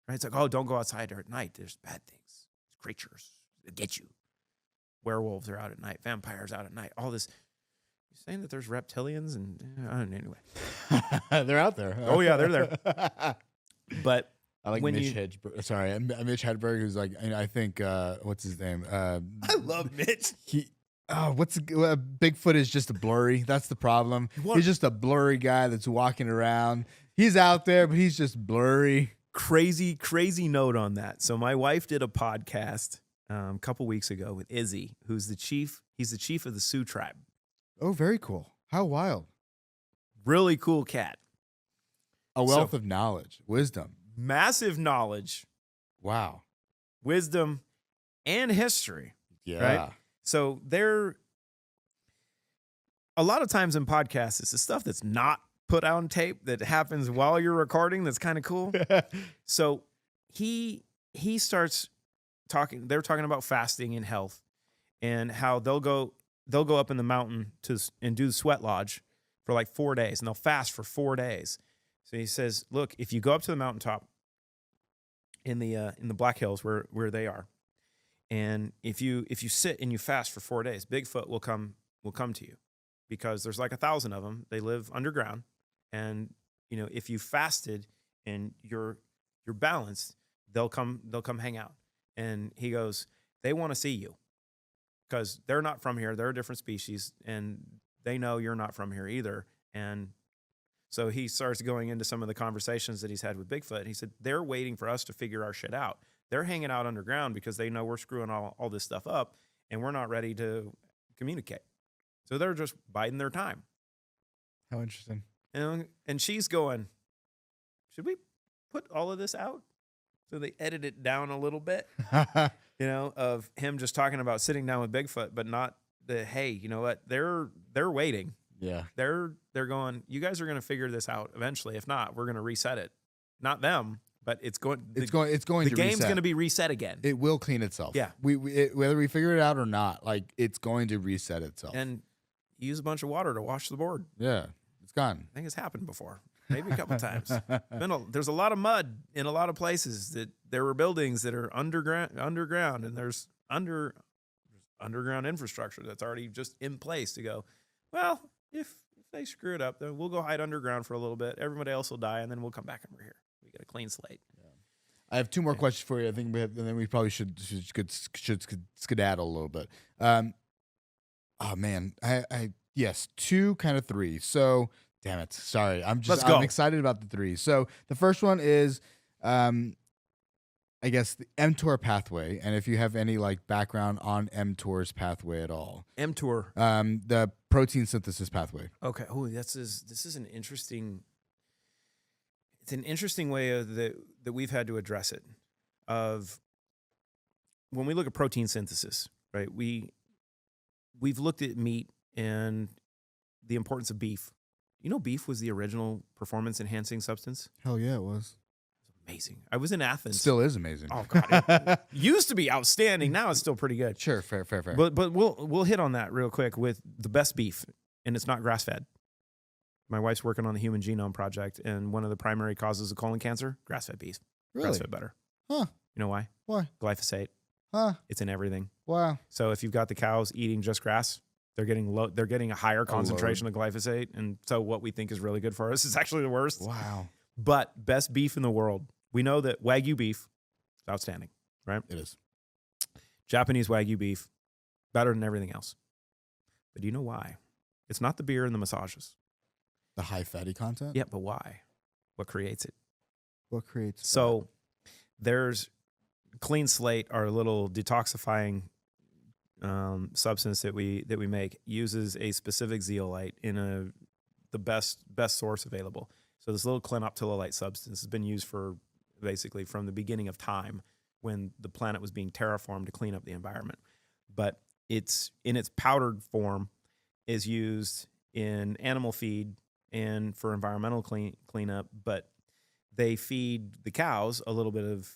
Speaker 1: Right? It's like, oh, don't go outside at night. There's bad things, creatures that get you. Werewolves are out at night. Vampires out at night. All this. You're saying that there's reptilians and anyway.
Speaker 2: They're out there.
Speaker 1: Oh yeah, they're there. But
Speaker 2: I like
Speaker 1: when
Speaker 2: Mitch Hedberg. Sorry, Mitch Hedberg, who's like, I think, what's his name?
Speaker 1: I love Mitch.
Speaker 2: Bigfoot is just a blurry. That's the problem.
Speaker 1: What?
Speaker 2: He's just a blurry guy that's walking around. He's out there, but he's just blurry.
Speaker 1: Crazy note on that. So my wife did a podcast a couple weeks ago with Izzy, who's the chief. He's the chief of the Sioux tribe.
Speaker 2: Oh, very cool. How wild.
Speaker 1: Really cool cat.
Speaker 2: A wealth of knowledge, wisdom.
Speaker 1: Massive knowledge,
Speaker 2: Wow.
Speaker 1: wisdom, and history.
Speaker 2: Yeah.
Speaker 1: Right? So a lot of times in podcasts, it's the stuff that's not put on tape that happens while you're recording that's kind of cool. So he starts talking. They're talking about fasting and health, and how they'll go up in the mountain and do the sweat lodge for like 4 days, and they'll fast for 4 days. So he says, look, if you go up to the mountaintop in the Black Hills where they are, and if you sit and you fast for 4 days, Bigfoot will come to you, because there's like 1,000 of them. They live underground, and if you fasted and you're balanced, they'll come hang out. And he goes, they want to see you, because they're not from here. They're a different species, and they know you're not from here either. And so he starts going into some of the conversations that he's had with Bigfoot. And he said, they're waiting for us to figure our shit out. They're hanging out underground because they know we're screwing all this stuff up, and we're not ready to communicate. So they're just biding their time.
Speaker 2: How interesting.
Speaker 1: And she's going, should we put all of this out? So they edit it down a little bit, of him just talking about sitting down with Bigfoot, but not hey, you know what? They're waiting.
Speaker 2: Yeah.
Speaker 1: They're going, you guys are going to figure this out eventually. If not, we're going to reset it. Not them, but it's going
Speaker 2: The
Speaker 1: the game's
Speaker 2: reset.
Speaker 1: going to be reset again.
Speaker 2: It will clean itself.
Speaker 1: Yeah.
Speaker 2: Whether we figure it out or not, like, it's going to reset itself.
Speaker 1: And use a bunch of water to wash the board.
Speaker 2: Yeah. It's gone.
Speaker 1: I think it's happened before. maybe a couple times. There's a lot of mud in a lot of places that there were buildings that are underground, and there's underground infrastructure that's already just in place to go, well, if they screw it up, then we'll go hide underground for a little bit. Everybody else will die, and then we'll come back over here. We get a clean slate.
Speaker 2: I have two more questions for you. I think and then we probably should skedaddle a little bit. Oh man, yes, 2 kind of 3. So damn it, sorry. I'm excited about the 3. So the first one is, I guess the mTOR pathway, and if you have any like background on mTOR's pathway at all.
Speaker 1: mTOR,
Speaker 2: the protein synthesis pathway.
Speaker 1: Okay. Oh, this is an interesting. It's an interesting way that we've had to address it. Of when we look at protein synthesis, right? We've looked at meat and the importance of beef. You know, beef was the original performance enhancing substance.
Speaker 2: Hell yeah, it was.
Speaker 1: Amazing. I was in Athens.
Speaker 2: Still is amazing.
Speaker 1: Oh god, it used to be outstanding. Now it's still pretty good.
Speaker 2: Sure, fair.
Speaker 1: But we'll hit on that real quick with the best beef, and it's not grass fed. My wife's working on the Human Genome Project, and one of the primary causes of colon cancer, grass fed beef.
Speaker 2: Really?
Speaker 1: Grass fed butter.
Speaker 2: Huh?
Speaker 1: You know why?
Speaker 2: Why?
Speaker 1: Glyphosate.
Speaker 2: Huh?
Speaker 1: It's in everything.
Speaker 2: Wow.
Speaker 1: So if you've got the cows eating just grass, they're getting a higher concentration of glyphosate, and so what we think is really good for us is actually the worst.
Speaker 2: Wow.
Speaker 1: But best beef in the world. We know that Wagyu beef is outstanding, right?
Speaker 2: It is.
Speaker 1: Japanese Wagyu beef, better than everything else. But do you know why? It's not the beer and the massages.
Speaker 2: The high fatty content?
Speaker 1: Yeah, but why? What creates it?
Speaker 2: What creates
Speaker 1: So there's Clean Slate, our little detoxifying substance that we make, uses a specific zeolite in the best source available. So this little clinoptilolite substance has been used for basically from the beginning of time when the planet was being terraformed to clean up the environment. But it's in its powdered form is used in animal feed and for environmental cleanup, but they feed the cows a little bit of,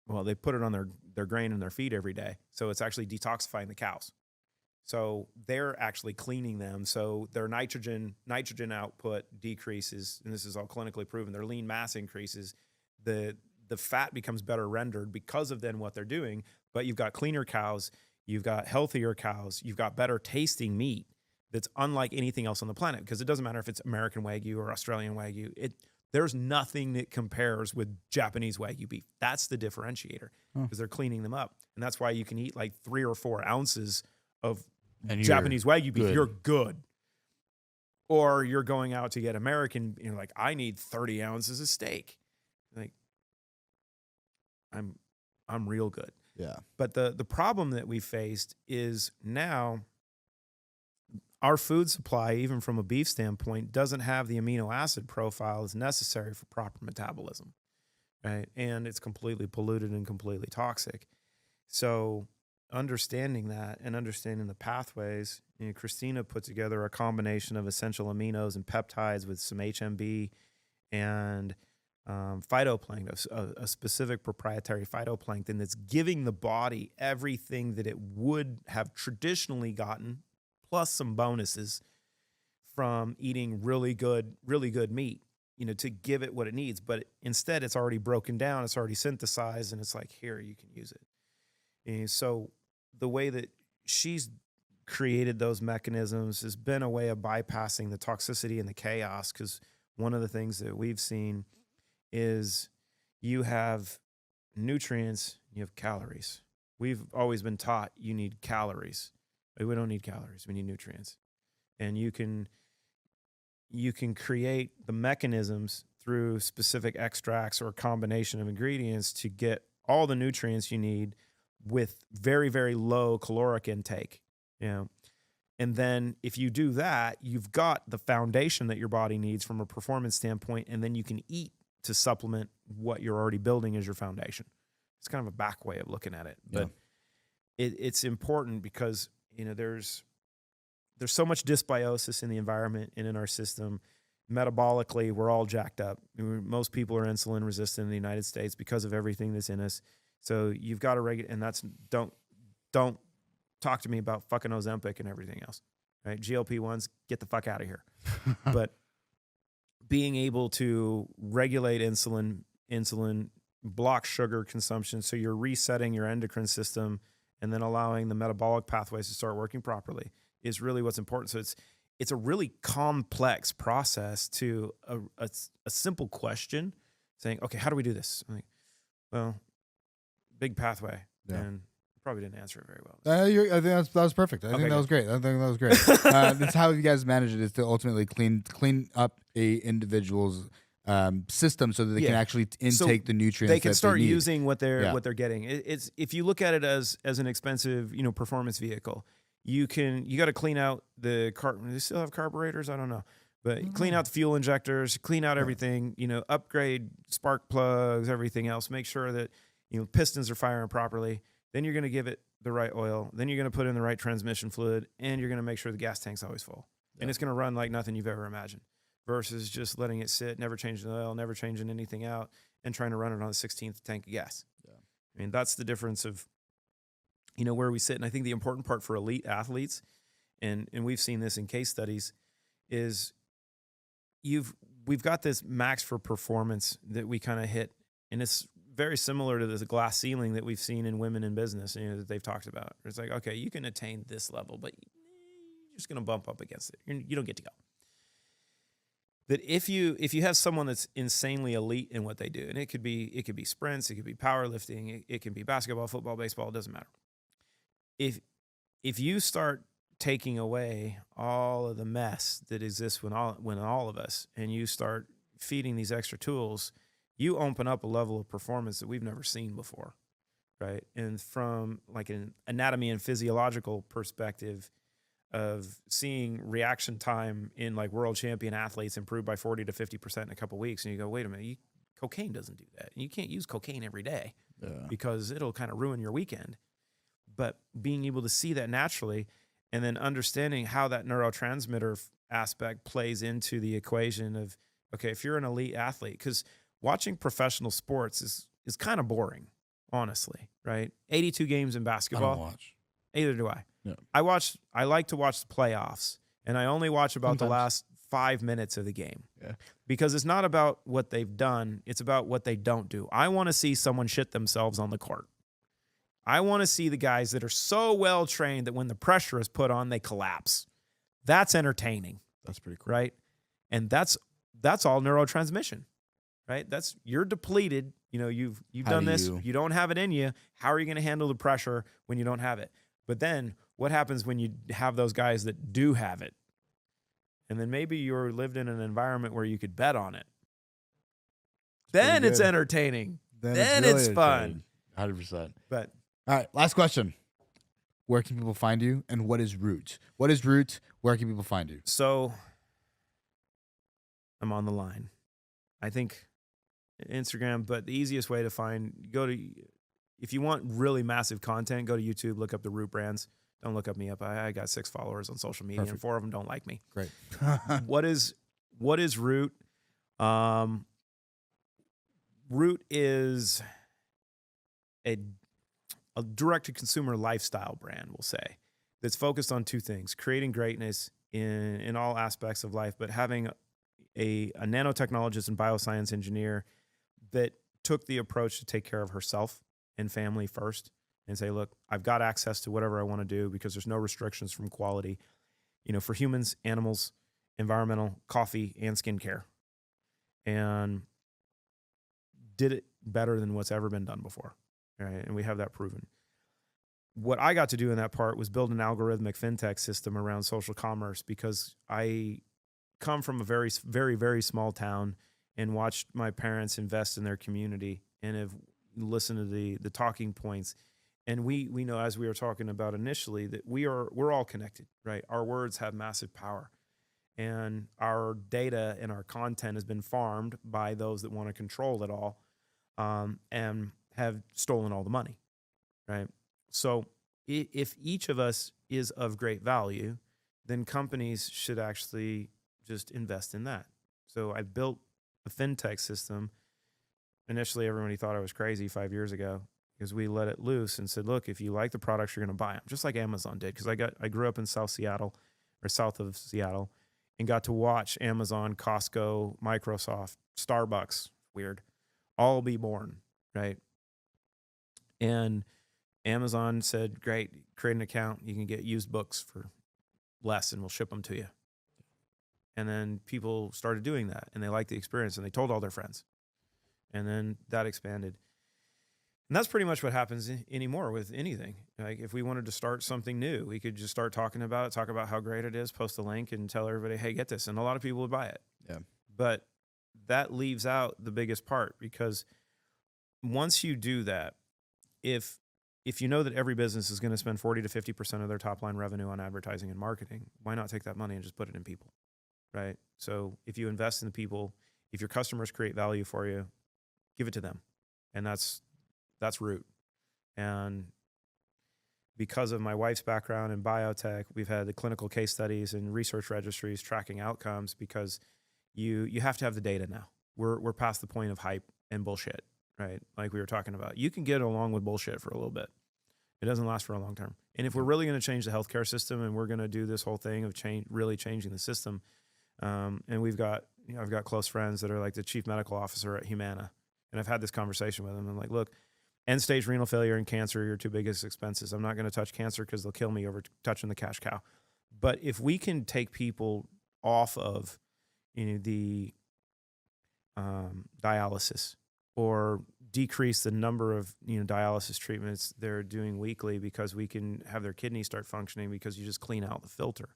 Speaker 1: well, they put it on their grain and their feed every day. So it's actually detoxifying the cows. So they're actually cleaning them. So their nitrogen output decreases, and this is all clinically proven. Their lean mass increases. The fat becomes better rendered because of then what they're doing. But you've got cleaner cows, you've got healthier cows, you've got better tasting meat that's unlike anything else on the planet, because it doesn't matter if it's American Wagyu or Australian Wagyu. There's nothing that compares with Japanese Wagyu beef. That's the differentiator, because they're cleaning them up. And that's why you can eat like 3 or 4 ounces of Japanese Wagyu beef. You're good. Or you're going out to get American, you're like, I need 30 ounces of steak. Like, I'm real good.
Speaker 2: Yeah.
Speaker 1: But the problem that we faced is now our food supply, even from a beef standpoint, doesn't have the amino acid profile that's necessary for proper metabolism, right? And it's completely polluted and completely toxic. So understanding that and understanding the pathways, Christina put together a combination of essential aminos and peptides with some HMB and phytoplankton, a specific proprietary phytoplankton that's giving the body everything that it would have traditionally gotten, plus some bonuses from eating really good meat, to give it what it needs. But instead, it's already broken down, it's already synthesized, and it's like, here, you can use it. And so the way that she's created those mechanisms has been a way of bypassing the toxicity and the chaos, because one of the things that we've seen is you have nutrients, you have calories. We've always been taught you need calories. We don't need calories. We need nutrients. And you can create the mechanisms through specific extracts or a combination of ingredients to get all the nutrients you need with very, very low caloric intake. And then if you do that, you've got the foundation that your body needs from a performance standpoint, and then you can eat to supplement what you're already building as your foundation. It's kind of a back way of looking at it. But it's important because there's so much dysbiosis in the environment and in our system. Metabolically, we're all jacked up. Most people are insulin resistant in the United States because of everything that's in us. So you've got to regulate, and that's don't talk to me about fucking Ozempic and everything else, right? GLP-1s, get the fuck out of here. But being able to regulate insulin, block sugar consumption, so you're resetting your endocrine system and then allowing the metabolic pathways to start working properly is really what's important. So it's a really complex process to a simple question, saying, okay, how do we do this? I'm like, well, big pathway, and probably didn't answer it very well.
Speaker 2: I think that was perfect. I think that was great. That's how you guys manage it, is to ultimately clean up a individual's system so that they can actually intake the nutrients.
Speaker 1: They can start
Speaker 2: need.
Speaker 1: using what they're getting. It's if you look at it as an expensive, performance vehicle, you got to clean out the do they still have carburetors? I don't know. But clean out the fuel injectors, clean out everything, upgrade spark plugs, everything else. Make sure that, pistons are firing properly. Then you're going to give it the right oil. Then you're going to put in the right transmission fluid, and you're going to make sure the gas tank's always full. Yeah. And it's going to run like nothing you've ever imagined, versus just letting it sit, never changing the oil, never changing anything out, and trying to run it on the 16th tank of gas. Yeah. I mean, that's the difference of, where we sit. And I think the important part for elite athletes, and we've seen this in case studies, is we've got this max for performance that we kind of hit, and it's very similar to the glass ceiling that we've seen in women in business, that they've talked about. It's like, okay, you can attain this level, but you're just going to bump up against it. You don't get to go. That if you have someone that's insanely elite in what they do, and it could be sprints, it could be powerlifting, it can be basketball, football, baseball, it doesn't matter. If you start taking away all of the mess that exists when all of us, and you start feeding these extra tools, you open up a level of performance that we've never seen before, right? And from like an anatomy and physiological perspective of seeing reaction time in like world champion athletes improve by 40 to 50% in a couple of weeks, and you go, wait a minute, cocaine doesn't do that. And you can't use cocaine every day because it'll kind of ruin your weekend. But being able to see that naturally, and then understanding how that neurotransmitter aspect plays into the equation of, okay, if you're an elite athlete, because watching professional sports is kind of boring, honestly, right? 82 games in basketball.
Speaker 2: I don't watch.
Speaker 1: Either do I.
Speaker 2: Yeah.
Speaker 1: I like to watch the playoffs, and I only watch about the last 5 minutes of the game. Yeah. Because it's not about what they've done, it's about what they don't do. I want to see someone shit themselves on the court. I want to see the guys that are so well trained that when the pressure is put on, they collapse. That's entertaining.
Speaker 2: That's pretty cool.
Speaker 1: Right? And that's all neurotransmission. Right? You're depleted. You've done this. You don't have it in you. How are you going to handle the pressure when you don't have it? But then what happens when you have those guys that do have it? And then maybe you're lived in an environment where you could bet on it. Then it's entertaining. Then it's fun.
Speaker 2: 100%.
Speaker 1: But
Speaker 2: all right, last question. Where can people find you, and what is Root? What is Root? Where can people find you?
Speaker 1: So I'm on the line. I think Instagram, but the easiest way to if you want really massive content, go to YouTube, look up the Root brands. Don't look up me up. I got 6 followers on social media, and 4 of them don't like me.
Speaker 2: Great.
Speaker 1: What is Root? Root is a direct-to-consumer lifestyle brand, we'll say, that's focused on 2 things: creating greatness in all aspects of life, but having a nanotechnologist and bioscience engineer that took the approach to take care of herself and family first, and say, look, I've got access to whatever I want to do because there's no restrictions from quality, for humans, animals, environmental, coffee, and skincare, and did it better than what's ever been done before. Right? And we have that proven. What I got to do in that part was build an algorithmic fintech system around social commerce, because I come from a very, very, very small town and watched my parents invest in their community and have listened to the talking points. And we know, as we were talking about initially, that we're all connected, right? Our words have massive power, and our data and our content has been farmed by those that want to control it all, and have stolen all the money, right? So if each of us is of great value, then companies should actually just invest in that. So I built a fintech system. Initially, everybody thought I was crazy 5 years ago, because we let it loose and said, look, if you like the products, you're going to buy them, just like Amazon did. Because I grew up in South of Seattle, and got to watch Amazon, Costco, Microsoft, Starbucks, weird, all be born, right? And Amazon said, great, create an account. You can get used books for less and we'll ship them to you. And then people started doing that and they liked the experience and they told all their friends. And then that expanded. And that's pretty much what happens anymore with anything. Like if we wanted to start something new, we could just start talking about it, talk about how great it is, post a link and tell everybody, hey, get this. And a lot of people would buy it.
Speaker 2: Yeah.
Speaker 1: But that leaves out the biggest part, because once you do that, if you know that every business is going to spend 40 to 50% of their top line revenue on advertising and marketing, why not take that money and just put it in people, right? So if you invest in the people, if your customers create value for you, give it to them. And that's root. And because of my wife's background in biotech, we've had the clinical case studies and research registries tracking outcomes, because you have to have the data now. We're past the point of hype and bullshit, right? Like we were talking about. You can get along with bullshit for a little bit. It doesn't last for a long term. And if we're really going to change the healthcare system and we're going to do this whole thing of really changing the system, and I've got close friends that are like the chief medical officer at Humana, and I've had this conversation with them. I'm like, look, end stage renal failure and cancer are your two biggest expenses. I'm not going to touch cancer because they'll kill me over touching the cash cow. But if we can take people off of the dialysis, or decrease the number of dialysis treatments they're doing weekly, because we can have their kidneys start functioning because you just clean out the filter,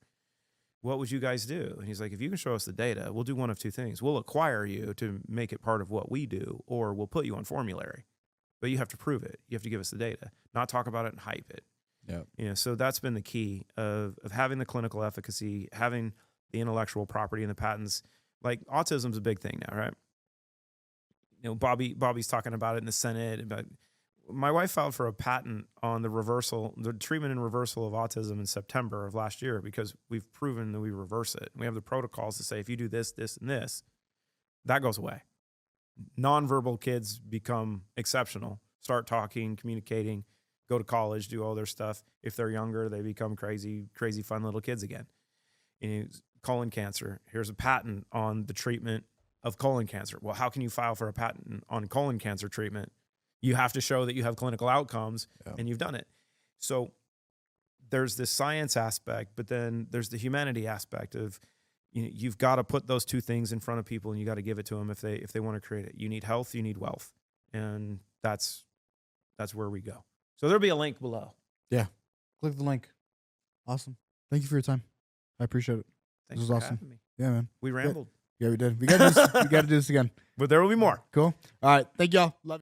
Speaker 1: what would you guys do? And he's like, if you can show us the data, we'll do one of two things. We'll acquire you to make it part of what we do, or we'll put you on formulary. But you have to prove it. You have to give us the data, not talk about it and hype it.
Speaker 2: Yeah.
Speaker 1: So that's been the key of having the clinical efficacy, having the intellectual property and the patents. Like autism's a big thing now, right? Bobby's talking about it in the Senate. But my wife filed for a patent on the treatment and reversal of autism in September of last year, because we've proven that we reverse it. We have the protocols to say, if you do this, this, and this, that goes away. Nonverbal kids become exceptional, start talking, communicating, go to college, do all their stuff. If they're younger, they become crazy, fun little kids again. Colon cancer, here's a patent on the treatment of colon cancer. Well, how can you file for a patent on colon cancer treatment? You have to show that you have clinical outcomes and you've done it. So there's this science aspect, but then there's the humanity aspect of, you've got to put those two things in front of people, and you got to give it to them if they want to create it. You need health, you need wealth. And that's where we go. So there'll be a link below.
Speaker 2: Yeah. Click the link. Awesome. Thank you for your time. I appreciate it.
Speaker 1: Thanks
Speaker 2: this
Speaker 1: for
Speaker 2: was awesome.
Speaker 1: having me.
Speaker 2: Yeah, man.
Speaker 1: We rambled.
Speaker 2: Yeah, we did. We got to do this again.
Speaker 1: But there will be more.
Speaker 2: Cool. All right. Thank y'all. Love you.